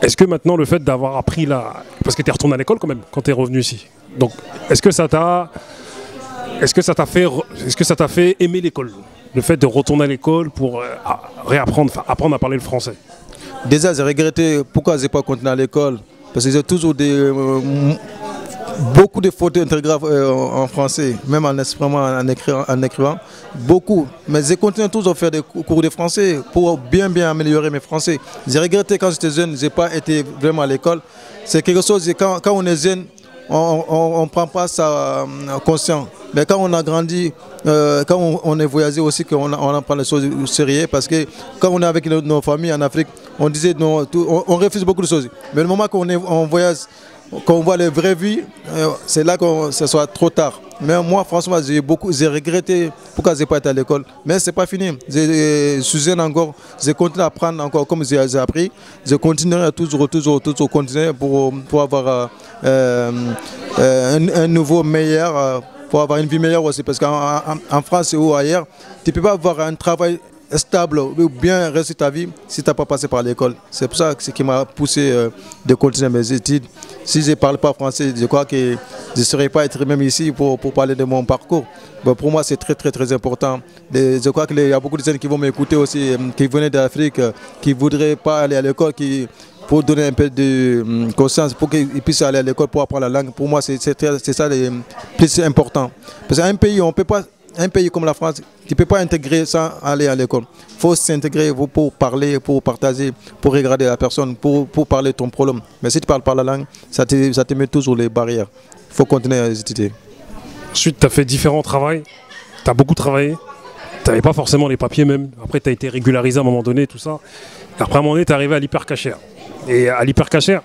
est-ce que maintenant le fait d'avoir appris là, parce que tu es retourné à l'école quand même quand tu es revenu ici. Donc, est-ce que ça t'a fait aimer l'école, le fait de retourner à l'école pour apprendre à parler le français? Déjà, j'ai regretté pourquoi je n'ai pas continué à l'école. Parce que j'ai toujours beaucoup de fautes orthographiques en français, même en exprimant, en écrivant. Beaucoup. Mais j'ai continué toujours à faire des cours de français pour bien améliorer mes français. J'ai regretté quand j'étais jeune, je n'ai pas été vraiment à l'école. C'est quelque chose, quand on est jeune, on ne prend pas ça conscient. Mais quand on a grandi, quand on est voyagé aussi, on apprend les choses sérieuses. Parce que quand on est avec nos familles en Afrique, on disait non, on refuse beaucoup de choses. Mais le moment qu'on voyage, quand on voit les vraies vies, c'est là que ce soit trop tard. Mais moi, franchement, j'ai regretté pourquoi je n'ai pas été à l'école. Mais ce n'est pas fini. Je suis jeune encore. Je continue à apprendre encore comme j'ai appris. Je continuerai toujours continuer pour avoir un nouveau meilleur, pour avoir une vie meilleure aussi. Parce qu'en France ou ailleurs, tu ne peux pas avoir un travail stable ou bien rester ta vie si tu n'as pas passé par l'école. C'est pour ça que ce qui m'a poussé de continuer mes études. Si je ne parle pas français, je crois que je ne serais pas être même ici pour parler de mon parcours. Bon, pour moi, c'est très important. Je crois qu'il y a beaucoup de gens qui vont m'écouter aussi, qui venaient d'Afrique, qui ne voudraient pas aller à l'école, pour donner un peu de conscience, pour qu'ils puissent aller à l'école pour apprendre la langue. Pour moi, c'est ça le plus important. Parce qu'un pays, un pays comme la France, tu ne peux pas intégrer sans aller à l'école. Il faut s'intégrer pour parler, pour partager, pour regarder la personne, pour parler de ton problème. Mais si tu ne parles pas la langue, ça te met toujours les barrières. Il faut continuer à étudier. Ensuite, tu as fait différents travaux. Tu as beaucoup travaillé. Tu n'avais pas forcément les papiers même. Après, tu as été régularisé à un moment donné, tout ça. Et après, à un moment donné, tu es arrivé à l'hypercachère. Et à l'hypercachère,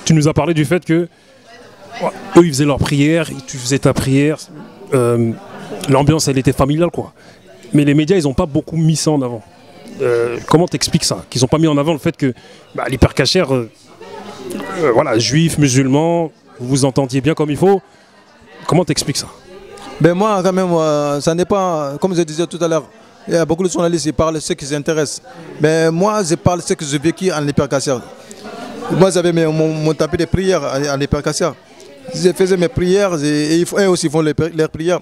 tu nous as parlé du fait que eux, ils faisaient leur prière, tu faisais ta prière. L'ambiance, elle était familiale, quoi. Mais les médias, ils n'ont pas beaucoup mis ça en avant. Comment t'expliques ça? Qu'ils n'ont pas mis en avant le fait que l'hypercachère, voilà, juifs, musulmans, vous vous entendiez bien comme il faut. Comment t'expliques ça? Ben moi, quand même, ça n'est pas, comme je disais tout à l'heure, il y a beaucoup de journalistes qui parlent de ce qui les intéresse. Mais moi, je parle de ce que j'ai vécu en hypercachère. Moi, j'avais mon tapis de prière en hypercachère. Je faisais mes prières et eux aussi font leurs prières.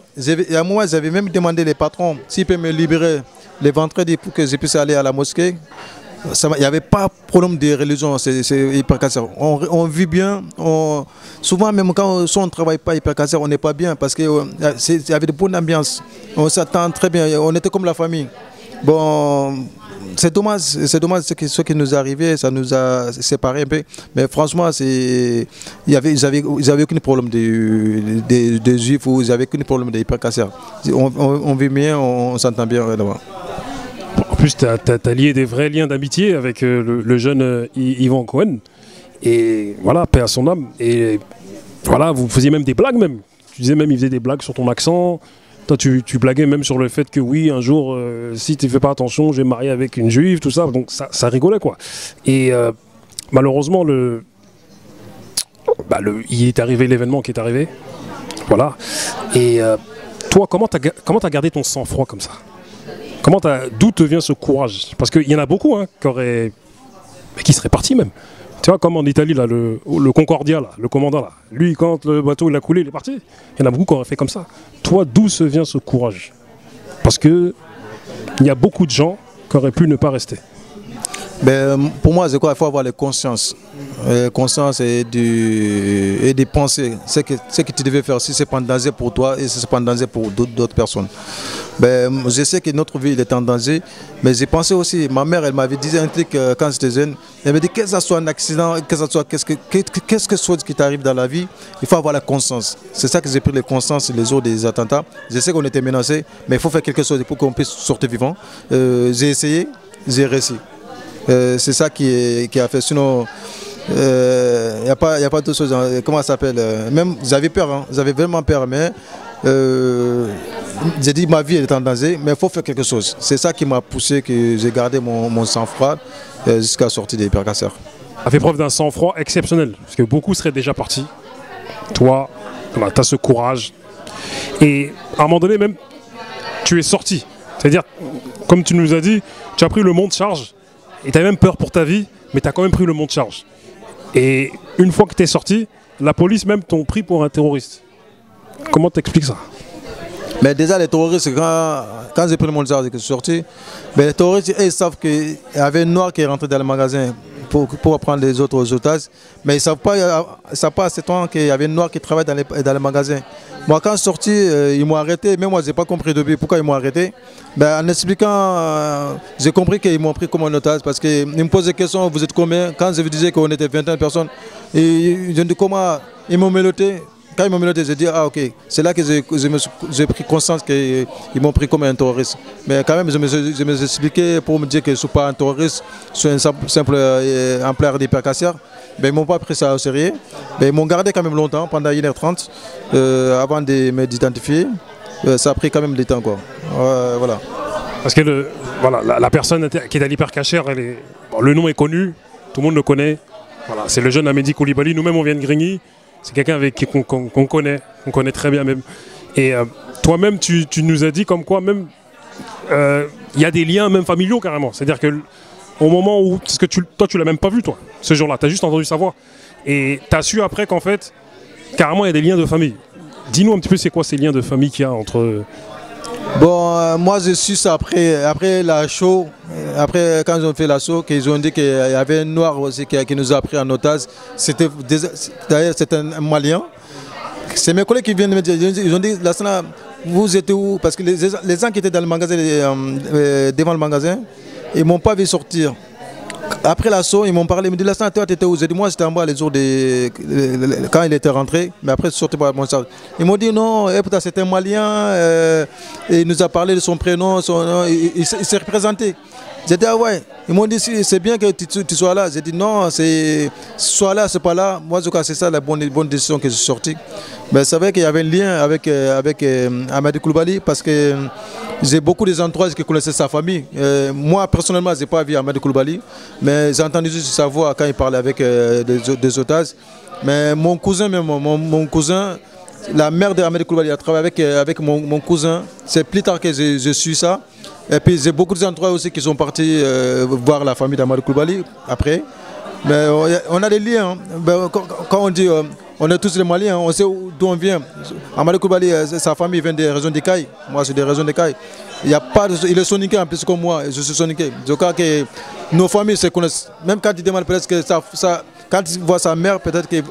Et à moi, j'avais même demandé les patrons s'ils peuvent me libérer les vendredis pour que je puisse aller à la mosquée. Il n'y avait pas de problème de religion, c'est hypercachère. On vit bien. Souvent, même quand on ne travaille pas hypercachère, on n'est pas bien parce qu'il y avait de bonnes ambiances. On s'attend très bien. On était comme la famille. Bon, c'est dommage ce qui nous est arrivé, ça nous a séparés un peu. Mais franchement, ils n'avaient aucun problème de juifs ou ils n'avaient aucun problème d'hypercachère. On vit bien, on s'entend bien là-bas. En plus, tu as lié des vrais liens d'amitié avec le jeune Yvan Cohen. Et voilà, paix à son âme. Et voilà, vous faisiez même des blagues même. Tu disais même, il faisait des blagues sur ton accent. Toi, tu blaguais même sur le fait que oui, un jour, si tu ne fais pas attention, je vais me marier avec une juive, tout ça. Donc ça rigolait, quoi. Et malheureusement, il est arrivé l'événement qui est arrivé. Voilà. Et toi, comment t'as gardé ton sang-froid comme ça? D'où te vient ce courage? Parce qu'il y en a beaucoup qui seraient partis même. Tu vois, comme en Italie, là, le Concordia, là, le commandant, là. Lui, quand le bateau il a coulé, il est parti. Il y en a beaucoup qui auraient fait comme ça. Toi, d'où se vient ce courage? Parce qu'il y a beaucoup de gens qui auraient pu ne pas rester. Ben, pour moi, c'est quoi? Il faut avoir la conscience. Conscience et de penser ce que tu devais faire, si c'est pas en danger pour toi et si c'est pas en danger pour d'autres personnes. Ben, je sais que notre vie est en danger, mais j'ai pensé aussi, ma mère elle m'avait dit un truc quand j'étais jeune, elle m'a dit que ce soit un accident, que ce soit quelque chose qui t'arrive dans la vie, il faut avoir la conscience. C'est ça que j'ai pris la conscience les jours des attentats. Je sais qu'on était menacés, mais il faut faire quelque chose pour qu'on puisse sortir vivant. J'ai essayé, j'ai réussi. C'est ça qui a fait, sinon il n'y a pas d'autre chose. Comment ça s'appelle? Même j'avais peur, hein, j'avais vraiment peur, mais j'ai dit ma vie est en danger, mais il faut faire quelque chose. C'est ça qui m'a poussé, que j'ai gardé mon sang-froid jusqu'à la sortie des hypercachères. Tu as fait preuve d'un sang-froid exceptionnel, parce que beaucoup seraient déjà partis. Toi, tu as ce courage. Et à un moment donné même, tu es sorti. C'est-à-dire, comme tu nous as dit, tu as pris le mont de charge et tu as même peur pour ta vie, mais tu as quand même pris le mont de charge. Et une fois que tu es sorti, la police même t'ont pris pour un terroriste. Comment t'expliques ça? Mais déjà, les terroristes, quand j'ai pris le mont de charge et que je suis sorti, les terroristes, ils savent qu'il y avait un noir qui est rentré dans le magasin pour prendre les autres otages. Mais ils ne savent pas à ce temps qu'il y avait un noir qui travaille dans les magasins. Moi, quand je suis sorti, ils m'ont arrêté. Même moi, je n'ai pas compris depuis pourquoi ils m'ont arrêté. Ben, en expliquant, j'ai compris qu'ils m'ont pris comme un otage parce qu'ils me posent des questions, vous êtes combien? Quand je vous disais qu'on était 21 personnes, et je me dis comment ils m'ont mélotté. Quand ils m'ont menotté, j'ai dit, ah ok, c'est là que j'ai pris conscience qu'ils m'ont pris comme un terroriste. Mais quand même, je me suis expliqué pour me dire que je ne suis pas un terroriste, je suis un simple employeur d'hypercassière. Mais ils ne m'ont pas pris ça au sérieux. Mais ils m'ont gardé quand même longtemps, pendant 1h30, avant de m'identifier. Ça a pris quand même du temps, quoi. Voilà. Parce que voilà, la personne qui est à l'hypercassière, bon, le nom est connu, tout le monde le connaît. Voilà, c'est le jeune Amédi Koulibaly, nous-mêmes on vient de Grigny. C'est quelqu'un avec qui qu'on connaît très bien même. Et toi-même, tu nous as dit comme quoi même il y a des liens même familiaux carrément. C'est-à-dire que au moment où, parce que toi tu l'as même pas vu toi, ce jour-là, tu as juste entendu sa voix. Et tu as su après qu'en fait, carrément il y a des liens de famille. Dis-nous un petit peu c'est quoi ces liens de famille qu'il y a entre... Bon, moi j'ai su ça après la show, après quand ils ont fait la show, qu'ils ont dit qu'il y avait un noir aussi qui nous a pris en otage. D'ailleurs c'était un Malien. C'est mes collègues qui viennent me dire, ils ont dit, Lassana, vous êtes où? Parce que les gens qui étaient dans le magasin, devant le magasin, ils ne m'ont pas vu sortir. Après l'assaut, ils m'ont parlé, ils m'ont dit, Lassana, toi, tu étais où? J'ai dit, moi, j'étais en bas les jours quand il était rentré, mais après, je ne sortais pas mon charge. Ils m'ont dit, non, c'était un Malien, et il nous a parlé de son prénom, il s'est représenté. J'ai dit, ah ouais. Ils m'ont dit, c'est bien que tu sois là. J'ai dit, non, sois là, c'est pas là. Moi, je crois que c'est ça la bonne décision que j'ai sortie. Mais c'est vrai qu'il y avait un lien avec Amédi Koulibaly parce que j'ai beaucoup des entourages qui connaissaient sa famille. Moi, personnellement, je n'ai pas vu Amédi Koulibaly, mais j'ai entendu juste sa voix quand il parlait avec des otages. Mais mon cousin, la mère d'Amédi Koulibaly a travaillé avec mon cousin. C'est plus tard que je suis ça. Et puis j'ai beaucoup d'entourages aussi qui sont partis voir la famille d'Amédi Koulibaly après. Mais on a des liens. Hein. Quand on dit on est tous les Maliens, on sait d'où on vient. Amédi Koulibaly, sa famille vient des régions d'Ekaï. Moi, c'est des régions d'Ekaï. Il est soniqué en plus comme moi. Je suis soniqué. Je crois que nos familles se connaissent. Même quand il demande peut-être que quand il voit sa mère, peut-être qu'il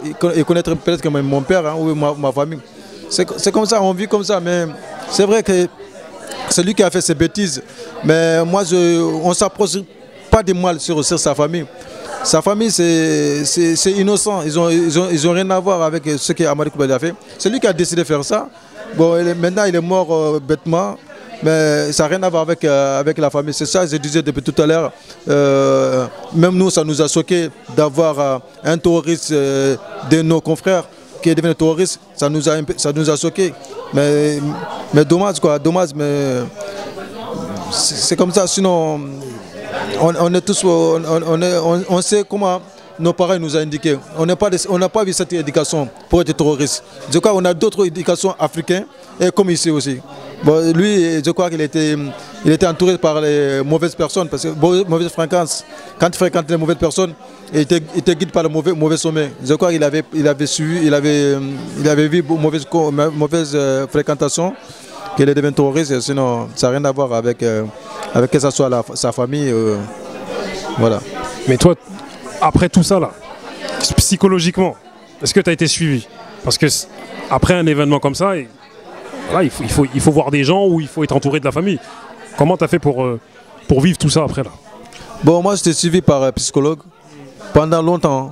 connaît peut-être que mon père hein, ou ma famille. C'est comme ça, on vit comme ça. Mais c'est vrai que c'est lui qui a fait ces bêtises. Mais moi, on ne s'approche pas de mal sur sa famille. Sa famille, c'est innocent. Ils ont rien à voir avec ce qu'Amédi Koulibaly a fait. C'est lui qui a décidé de faire ça. Bon, maintenant, il est mort bêtement. Mais ça n'a rien à voir avec la famille. C'est ça que je disais depuis tout à l'heure. Même nous, ça nous a choqué d'avoir un terroriste de nos confrères qui est devenu terroriste. Ça nous a choqué. Mais dommage, quoi. Dommage, mais c'est comme ça. Sinon, on est tous, on sait comment nos parents nous ont indiqué. On n'a pas vu cette éducation pour être terroriste. Je crois qu'on a d'autres éducations africaines, et comme ici aussi. Bon, lui, je crois qu'il était entouré par les mauvaises personnes, parce que mauvaises fréquences, quand il fréquente les mauvaises personnes, il était guidé par le mauvais sommet. Je crois qu'il avait vu mauvaise fréquentation, qu'il est devenu terroriste, sinon ça n'a rien à voir avec que ce soit sa famille. Voilà. Mais toi, après tout ça, là, psychologiquement, est-ce que tu as été suivi? Parce que après un événement comme ça, là, il faut voir des gens ou il faut être entouré de la famille. Comment tu as fait pour vivre tout ça après là? Bon, moi j'étais suivi par un psychologue pendant longtemps.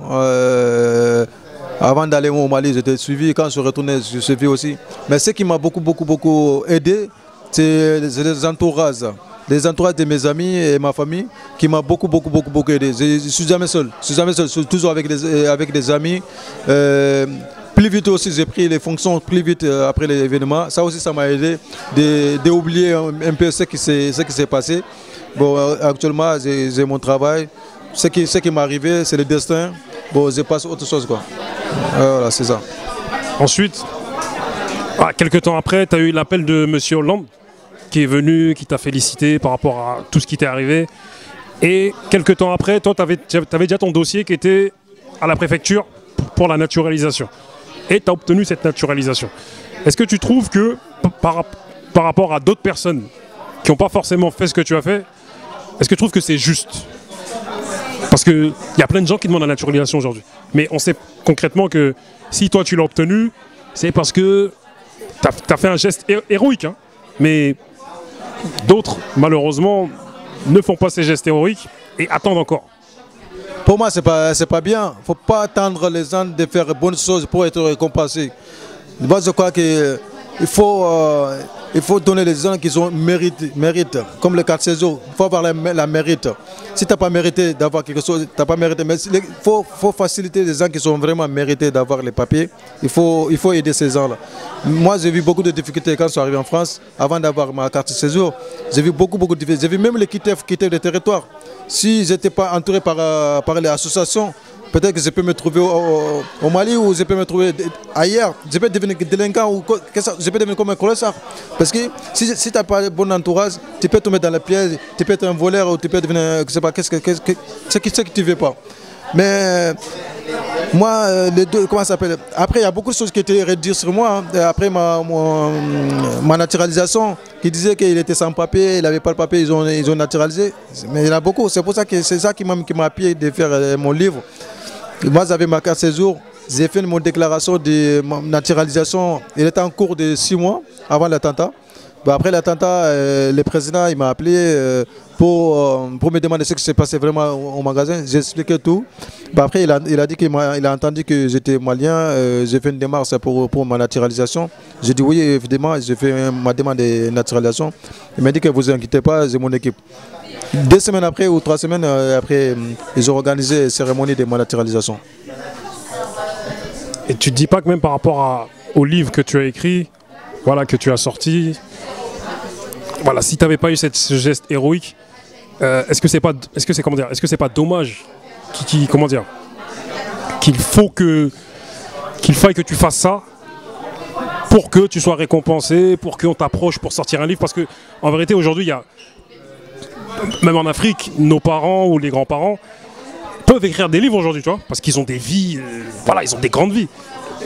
Avant d'aller au Mali, j'étais suivi. Quand je suis retourné, je suis suivi aussi. Mais ce qui m'a beaucoup aidé, c'est les entourages. Les entourages de mes amis et ma famille qui m'a beaucoup aidé. Je ne suis jamais seul. Je suis toujours avec des amis. Plus vite aussi, j'ai pris les fonctions plus vite après l'événement. Ça aussi, ça m'a aidé d'oublier un peu ce qui s'est passé. Bon, actuellement, j'ai mon travail. Ce qui m'est arrivé, c'est le destin. Bon, je passe autre chose, quoi. Voilà, c'est ça. Ensuite, quelques temps après, tu as eu l'appel de M. Hollande qui est venu, qui t'a félicité par rapport à tout ce qui t'est arrivé. Et quelques temps après, toi, tu avais déjà ton dossier qui était à la préfecture pour la naturalisation. Et tu as obtenu cette naturalisation. Est-ce que tu trouves que par rapport à d'autres personnes qui n'ont pas forcément fait ce que tu as fait, est-ce que tu trouves que c'est juste? Parce qu'il y a plein de gens qui demandent la naturalisation aujourd'hui. Mais on sait concrètement que si toi tu l'as obtenu, c'est parce que tu as fait un geste héroïque. Hein. Mais d'autres, malheureusement, ne font pas ces gestes héroïques et attendent encore. Pour moi, c'est pas bien. Il ne faut pas attendre les gens de faire de bonnes choses pour être récompensés. Moi, je crois qu'il faut donner les gens qui ont mérite, comme les 4 séjours. Il faut avoir la mérite. Si tu n'as pas mérité d'avoir quelque chose, tu n'as pas mérité. Mais il faut faciliter les gens qui sont vraiment mérités d'avoir les papiers. Il faut aider ces gens-là. Moi, j'ai vu beaucoup de difficultés quand je suis arrivé en France. Avant d'avoir ma carte de séjour, j'ai vu beaucoup de difficultés. J'ai vu même les quitter le territoire. Si je n'étais pas entouré par les associations, peut-être que je peux me trouver au Mali ou je peux me trouver ailleurs. Je peux devenir délinquant ou je peux devenir comme un colossal. Parce que si tu n'as pas de bon entourage, tu peux tomber dans le piège, tu peux être un voleur ou tu peux devenir, je sais pas, ce que tu ne veux pas. Mais moi, les deux, comment ça s'appelle? Après, il y a beaucoup de choses qui étaient réduites sur moi. Hein. Après ma naturalisation, qui disait qu'il était sans papier, il n'avait pas le papier, ils ont naturalisé. Mais il y en a beaucoup. C'est pour ça que c'est ça qui m'a appuyé de faire mon livre. Moi, j'avais ma carte séjour. J'ai fait mon déclaration de naturalisation. Il était en cours de 6 mois avant l'attentat. Après l'attentat, le président m'a appelé pour me demander ce qui s'est passé vraiment au magasin. J'ai expliqué tout. Après, il a dit qu'il a entendu que j'étais malien. J'ai fait une démarche pour ma naturalisation. J'ai dit oui, évidemment, j'ai fait ma demande de naturalisation. Il m'a dit que vous inquiétez pas, j'ai mon équipe. 2 semaines après ou 3 semaines après, ils ont organisé une cérémonie de ma naturalisation. Et tu ne te dis pas que même par rapport au livre que tu as écrit, voilà, que tu as sorti, voilà, si tu n'avais pas eu ce geste héroïque, est-ce que c'est pas dommage qu'il faille que tu fasses ça pour que tu sois récompensé, pour qu'on t'approche pour sortir un livre? Parce que en vérité aujourd'hui, même en Afrique, nos parents ou les grands-parents peuvent écrire des livres aujourd'hui, tu vois, parce qu'ils ont des vies, voilà, ils ont des grandes vies.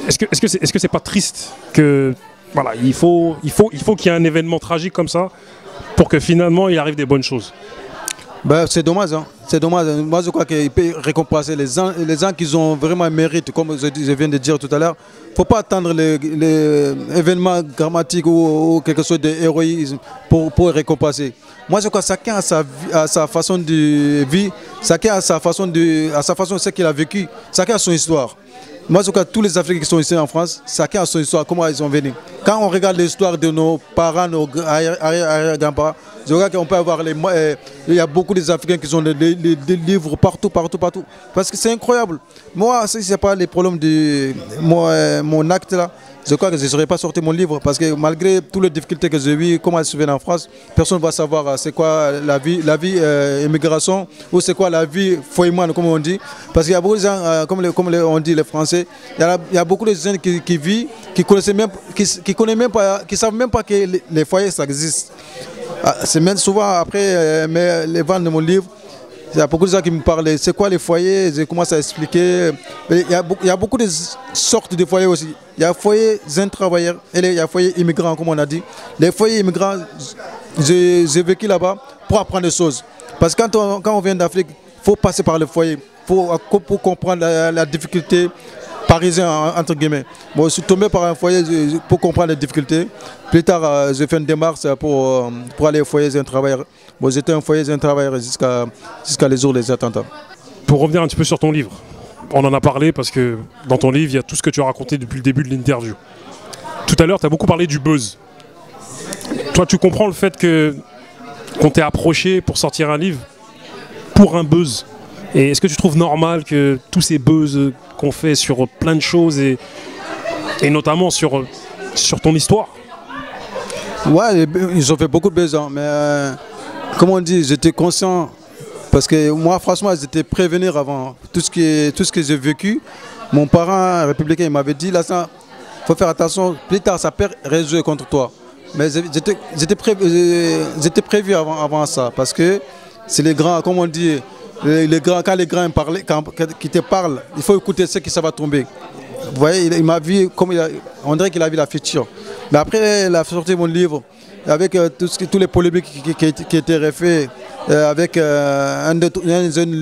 Est-ce que c'est pas triste que voilà, il faut qu'il y ait un événement tragique comme ça pour que finalement il arrive des bonnes choses? Ben, c'est dommage, hein. C'est dommage. Moi, je crois qu'il peut récompenser les gens qui ont vraiment mérite, comme je viens de dire tout à l'heure. Il ne faut pas attendre les événements dramatiques ou quelque chose d'héroïsme pour récompenser. Moi, je crois que chacun a sa façon de vivre, chacun a sa façon de ce qu'il a vécu, chacun a son histoire. Moi, je crois que tous les Africains qui sont ici en France, chacun a son histoire, comment ils sont venus. Quand on regarde l'histoire de nos parents, nos arrière-grands-parents, je crois qu'on peut avoir il y a beaucoup d'Africains qui ont des livres partout. Parce que c'est incroyable. Moi, si ce n'est pas les problèmes de mon acte là, je crois que je ne serais pas sorti mon livre. Parce que malgré toutes les difficultés que j'ai eues, comment elles se viennent en France, personne ne va savoir c'est quoi la vie immigration ou c'est quoi la vie foyemane, comme on dit. Parce qu'il y a beaucoup de gens, comme on dit les Français, il y a beaucoup de gens qui vivent, qui ne savent même pas que les foyers ça existe. C'est même souvent après les ventes de mon livre, il y a beaucoup de gens qui me parlent, c'est quoi les foyers, je commence à expliquer. Il y a beaucoup de sortes de foyers aussi. Il y a foyers jeunes travailleurs et il y a foyers immigrants, comme on a dit. Les foyers immigrants, j'ai vécu là-bas pour apprendre des choses. Parce que quand on vient d'Afrique, il faut passer par le foyer pour comprendre la difficulté parisien, entre guillemets. Bon, je suis tombé par un foyer pour comprendre les difficultés. Plus tard, j'ai fait une démarche pour aller au foyer jeunes travailleurs. Bon, j'étais un foyer jeunes travailleurs jusqu'à les jours des attentats. Pour revenir un petit peu sur ton livre, on en a parlé parce que dans ton livre, il y a tout ce que tu as raconté depuis le début de l'interview. Tout à l'heure, tu as beaucoup parlé du buzz. Toi, tu comprends le fait qu'on t'ait approché pour sortir un livre pour un buzz. Et est-ce que tu trouves normal que tous ces buzz qu'on fait sur plein de choses et notamment sur ton histoire? Ouais, ils ont fait beaucoup de buzz, hein, mais comme on dit, j'étais conscient parce que moi, franchement, j'étais prévenir avant tout ce que j'ai vécu. Mon parent républicain il m'avait dit, là, il faut faire attention, plus tard ça peut réjouir contre toi. mais j'étais prévu avant ça, parce que c'est les grands, comme on dit, quand les grands parlaient, qui te parlent, il faut écouter ce qui ça va tomber. Vous voyez, il m'a vu, on dirait qu'il a vu la future. Mais après la sortie de mon livre, avec tous les polémiques qui étaient refaits, avec un jeune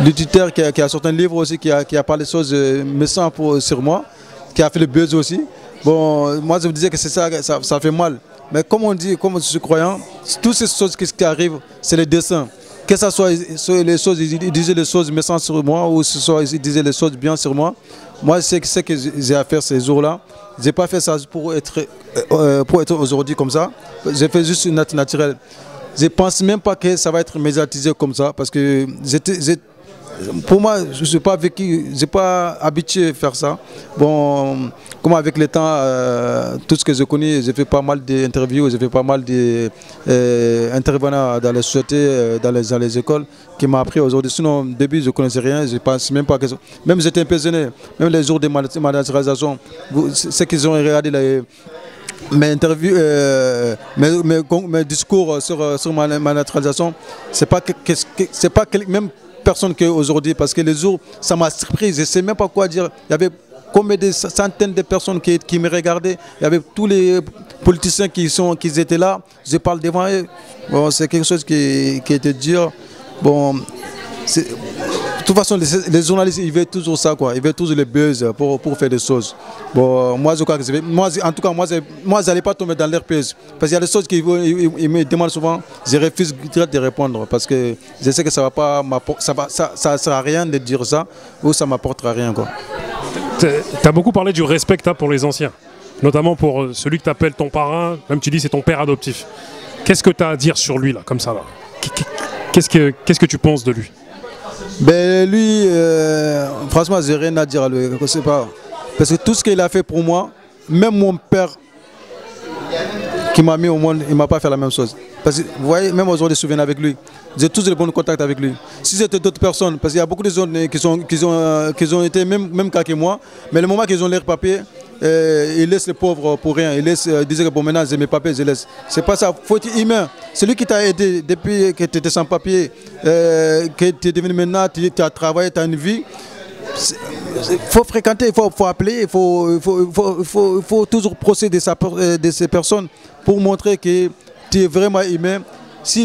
lutteur qui a sorti un livre aussi, qui a parlé des choses méchantes sur moi, qui a fait le buzz aussi. Bon, moi je vous disais que c'est ça fait mal. Mais comme on dit, comme je suis croyant, toutes ces choses qui arrivent, c'est les dessins. Que ce soit les choses, ils disaient les choses méchantes sur moi, ou ce soit ils disaient les choses bien sur moi. Moi, c'est ce que j'ai à faire ces jours-là. Je n'ai pas fait ça pour être aujourd'hui comme ça. J'ai fait juste une nature naturelle. Je ne pense même pas que ça va être médiatisé comme ça, parce que pour moi, je ne suis pas vécu, je n'ai pas habitué à faire ça. Bon, comme avec le temps, tout ce que je connais, j'ai fait pas mal d'interviews, j'ai fait pas mal d'intervenants dans les sociétés, dans les écoles, qui m'ont appris aujourd'hui. Sinon, au début, je ne connaissais rien, je ne pense même pas que ça. Même j'étais un peu gêné, même les jours de ma naturalisation, ceux qui ont regardé mes interviews, mes discours sur ma naturalisation, c'est pas même personne qu'aujourd'hui, parce que les jours, ça m'a surpris, je ne sais même pas quoi dire. Il y avait combien de centaines de personnes qui me regardaient, il y avait tous les politiciens qui étaient là, je parle devant eux. Bon, c'est quelque chose qui était dur. Bon, de toute façon, les journalistes, ils veulent toujours ça, quoi. Ils veulent toujours les buzz pour faire des choses. Bon, moi, je crois que en tout cas, moi, je n'allais pas tomber dans leur piège. Parce qu'il y a des choses qu'ils me demandent souvent, je refuse direct de répondre. Parce que je sais que ça ne sert à rien de dire ça, ou ça ne m'apportera rien, quoi. Tu as beaucoup parlé du respect que tu as pour les anciens, notamment pour celui que tu appelles ton parrain, même tu dis c'est ton père adoptif. Qu'est-ce que tu as à dire sur lui, là, comme ça là? Qu'est-ce que tu penses de lui? Ben lui, franchement, j'ai rien à dire à lui. Je sais pas. Parce que tout ce qu'il a fait pour moi, même mon père qui m'a mis au monde, il ne m'a pas fait la même chose. Parce que vous voyez, même aujourd'hui, je suis venu avec lui. J'ai tous les bons contacts avec lui. Si c'était d'autres personnes, parce qu'il y a beaucoup de gens qui ont été même cas que moi, mais le moment qu'ils ont leurs papiers, ils laissent les pauvres pour rien. Ils disent que bon, maintenant j'ai mes papiers, je laisse. C'est pas ça. Il faut être humain. Celui qui t'a aidé depuis que tu étais sans papier, que tu es devenu maintenant, tu as travaillé, tu as une vie. Il faut fréquenter, il faut appeler, il faut toujours procéder de ces personnes pour montrer que tu es vraiment humain.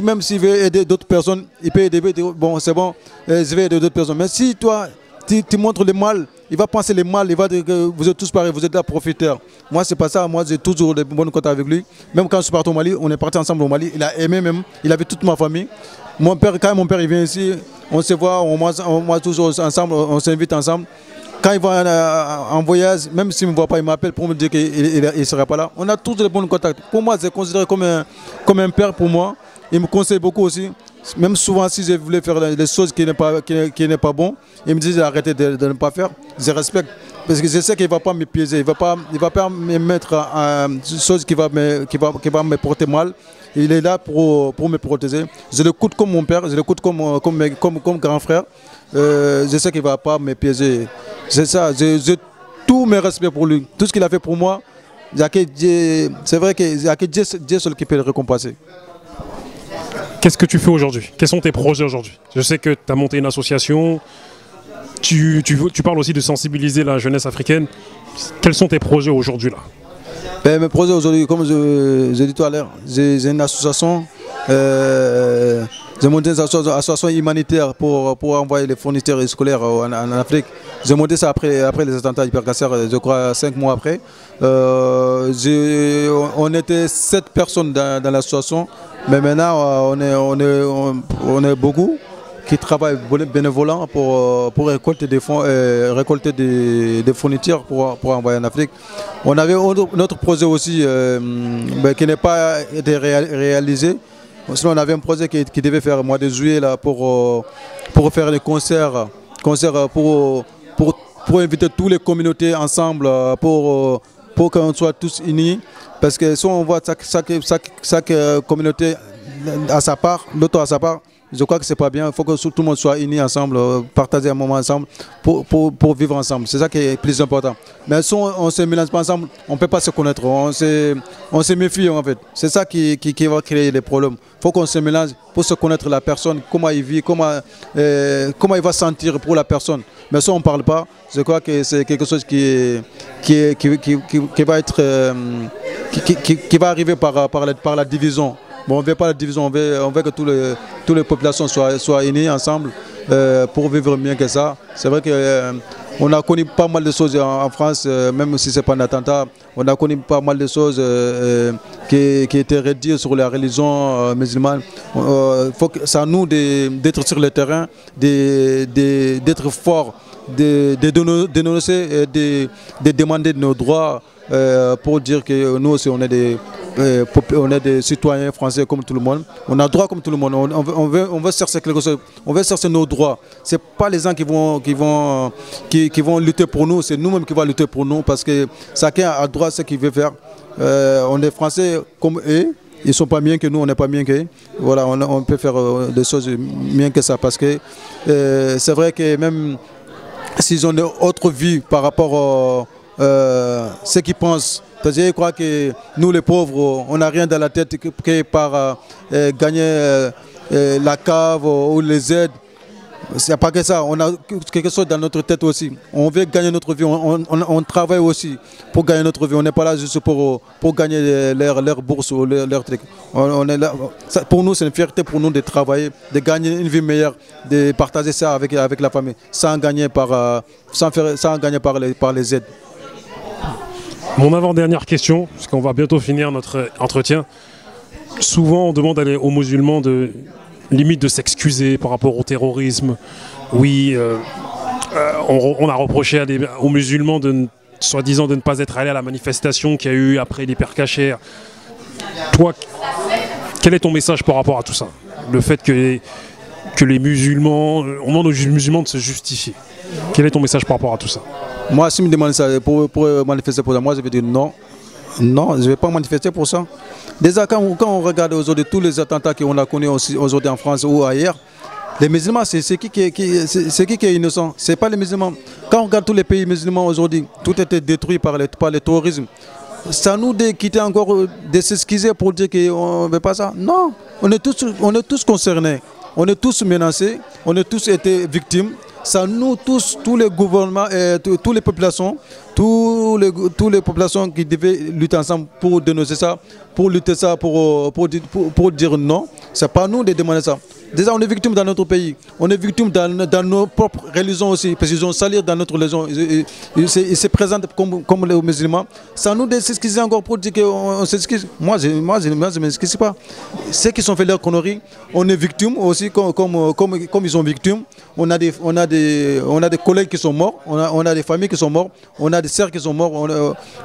Même s'il veut aider d'autres personnes, il peut aider. Bon, c'est bon, je vais aider d'autres personnes. Mais si toi, tu montres le mal, il va penser le mal, il va dire que vous êtes tous pareils, vous êtes là profiteurs. Moi, c'est pas ça. Moi, j'ai toujours de bonnes contacts avec lui. Même quand je suis parti au Mali, on est parti ensemble au Mali. Il a aimé même. Il avait toute ma famille. Quand mon père il vient ici, on se voit, on mange toujours ensemble, on s'invite ensemble. Quand il va en voyage, même s'il ne me voit pas, il m'appelle pour me dire qu'il ne sera pas là. On a tous de bons contacts. Pour moi, c'est considéré comme un père pour moi. Il me conseille beaucoup aussi. Même souvent, si je voulais faire des choses qui n'est pas bon, il me dit d'arrêter de ne pas faire. Je respecte. Parce que je sais qu'il ne va pas me piéger. Il ne va pas me mettre une chose qui va me porter mal. Il est là pour me protéger. Je l'écoute comme mon père, je l'écoute comme grand frère. Je sais qu'il ne va pas me piéger. C'est ça, j'ai tout mes respects pour lui. Tout ce qu'il a fait pour moi, c'est vrai qu'il n'y a que Dieu seul qui peut le récompenser. Qu'est-ce que tu fais aujourd'hui? Quels sont tes projets aujourd'hui? Je sais que tu as monté une association, tu parles aussi de sensibiliser la jeunesse africaine. Quels sont tes projets aujourd'hui là? Mes projets aujourd'hui, comme j'ai dit tout à l'heure, j'ai une association. J'ai monté une association humanitaire pour envoyer les fournitures scolaires en Afrique. J'ai monté ça après les attentats hypercancers, je crois 5 mois après. On était 7 personnes dans l'association, mais maintenant on est beaucoup qui travaillent bénévolement pour récolter des fonds, récolter des fournitures pour envoyer en Afrique. On avait notre projet aussi qui n'a pas été réalisé. Sinon, on avait un projet qui devait faire au mois de juillet là, pour faire des concerts pour inviter toutes les communautés ensemble, pour qu'on soit tous unis. Parce que si on voit chaque communauté à sa part, l'autre à sa part, Je crois que c'est pas bien. Il faut que tout le monde soit unis ensemble, partager un moment ensemble pour vivre ensemble. C'est ça qui est plus important. Mais si on ne se mélange pas ensemble, on ne peut pas se connaître. On se méfie en fait. C'est ça qui va créer les problèmes. Il faut qu'on se mélange pour se connaître la personne, comment il vit, comment il va sentir pour la personne. Mais si on ne parle pas, je crois que c'est quelque chose qui va être, qui va arriver par la division. Bon, on ne veut pas la division, on veut que toutes les populations soient unies ensemble pour vivre mieux que ça. C'est vrai qu'on a connu pas mal de choses en France, même si ce n'est pas un attentat. On a connu pas mal de choses qui étaient rédites sur la religion musulmane. C'est à nous d'être sur le terrain, d'être forts, de dénoncer et de demander nos droits pour dire que nous aussi on est des citoyens français comme tout le monde. On a droit comme tout le monde. On veut chercher quelque chose. On veut chercher nos droits. Ce n'est pas les gens qui vont lutter pour nous. C'est nous-mêmes qui allons lutter pour nous parce que chacun a droit à ce qu'il veut faire. On est français comme eux. Ils ne sont pas mieux que nous, on n'est pas mieux qu'eux. Voilà, on peut faire des choses mieux que ça parce que c'est vrai que même s'ils ont une autre vie par rapport à ce qu'ils pensent. Je crois que nous les pauvres, on n'a rien dans la tête que par gagner la cave ou les aides. C'est pas que ça, on a quelque chose dans notre tête aussi. On veut gagner notre vie, on travaille aussi pour gagner notre vie. On n'est pas là juste pour gagner leur bourse ou leur truc. On est là. Ça, pour nous, c'est une fierté pour nous de travailler, de gagner une vie meilleure, de partager ça avec la famille, sans gagner par les aides. Mon avant-dernière question, parce qu'on va bientôt finir notre entretien. Souvent, on demande aux musulmans limite de s'excuser par rapport au terrorisme. Oui, on a reproché aux musulmans soi-disant de ne pas être allés à la manifestation qu'il y a eu après l'Hypercacher. Toi, quel est ton message par rapport à tout ça? Le fait que les musulmans, on demande aux musulmans de se justifier. Quel est ton message par rapport à tout ça? Moi, si me demande ça pour manifester pour ça, moi je vais dire non. Non, je ne vais pas manifester pour ça. Déjà, quand on regarde aujourd'hui tous les attentats qu'on a connus aujourd'hui en France ou ailleurs, les musulmans, c'est qui est innocent? Ce n'est pas les musulmans. Quand on regarde tous les pays musulmans aujourd'hui, tout a été détruit par le terrorisme. C'est à nous de quitter encore, de s'excuser pour dire qu'on ne veut pas ça. Non, on est tous concernés. On est tous menacés, on a tous été victimes. C'est nous tous, tous les gouvernements, toutes les populations, toutes les populations qui devaient lutter ensemble pour dénoncer ça, pour lutter ça, pour dire non. Ce n'est pas nous de demander ça. Déjà, on est victime dans notre pays. On est victime dans nos propres religions aussi, parce qu'ils ont sali dans notre religion. Ils se présentent comme les musulmans. C'est à nous de s'excuser encore pour dire qu'on s'excuse. Moi, je ne m'excuse pas. Ceux qui sont fait leur conneries, on est victime aussi, comme ils sont victimes. On a des collègues qui sont morts, on a des familles qui sont mortes, on a des sœurs qui sont mortes,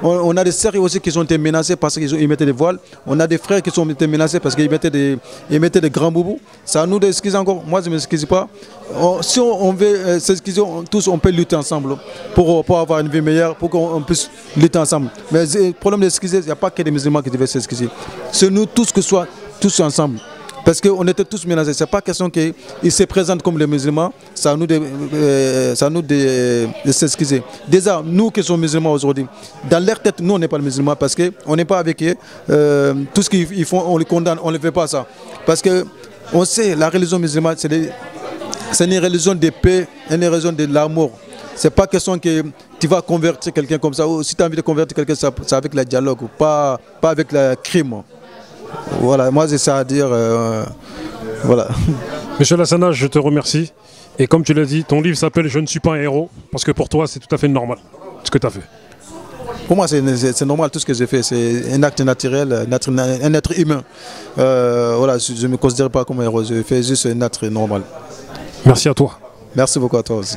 on a des sœurs aussi qui ont été menacées parce qu'ils mettaient des voiles. On a des frères qui ont été menacés parce qu'ils mettaient des grands boubous. C'est à nous d'excuser encore. Moi, je ne m'excuse pas. Si on veut s'excuser, tous on peut lutter ensemble pour avoir une vie meilleure, pour qu'on puisse lutter ensemble. Mais le problème d'excuser, il n'y a pas que des musulmans qui devaient s'excuser. C'est nous tous que soit tous ensemble. Parce qu'on était tous menacés. Ce n'est pas question qu'ils se présentent comme les musulmans. C'est à nous de s'excuser. Déjà, nous qui sommes musulmans aujourd'hui, dans leur tête, nous, on n'est pas les musulmans parce qu'on n'est pas avec eux. Tout ce qu'ils font, on les condamne, on ne fait pas ça. Parce qu'on sait, la religion musulmane, c'est une religion de paix, une religion de l'amour. Ce n'est pas question que tu vas convertir quelqu'un comme ça. Ou si tu as envie de convertir quelqu'un, c'est avec le dialogue, pas avec le crime. Voilà, moi j'ai ça à dire. Voilà. Monsieur Lassana, je te remercie. Et comme tu l'as dit, ton livre s'appelle « Je ne suis pas un héros », parce que pour toi, c'est tout à fait normal, ce que tu as fait. Pour moi, c'est normal tout ce que j'ai fait. C'est un acte naturel, un être humain. Voilà, je ne me considère pas comme un héros, je fais juste un être normal. Merci à toi. Merci beaucoup à toi aussi.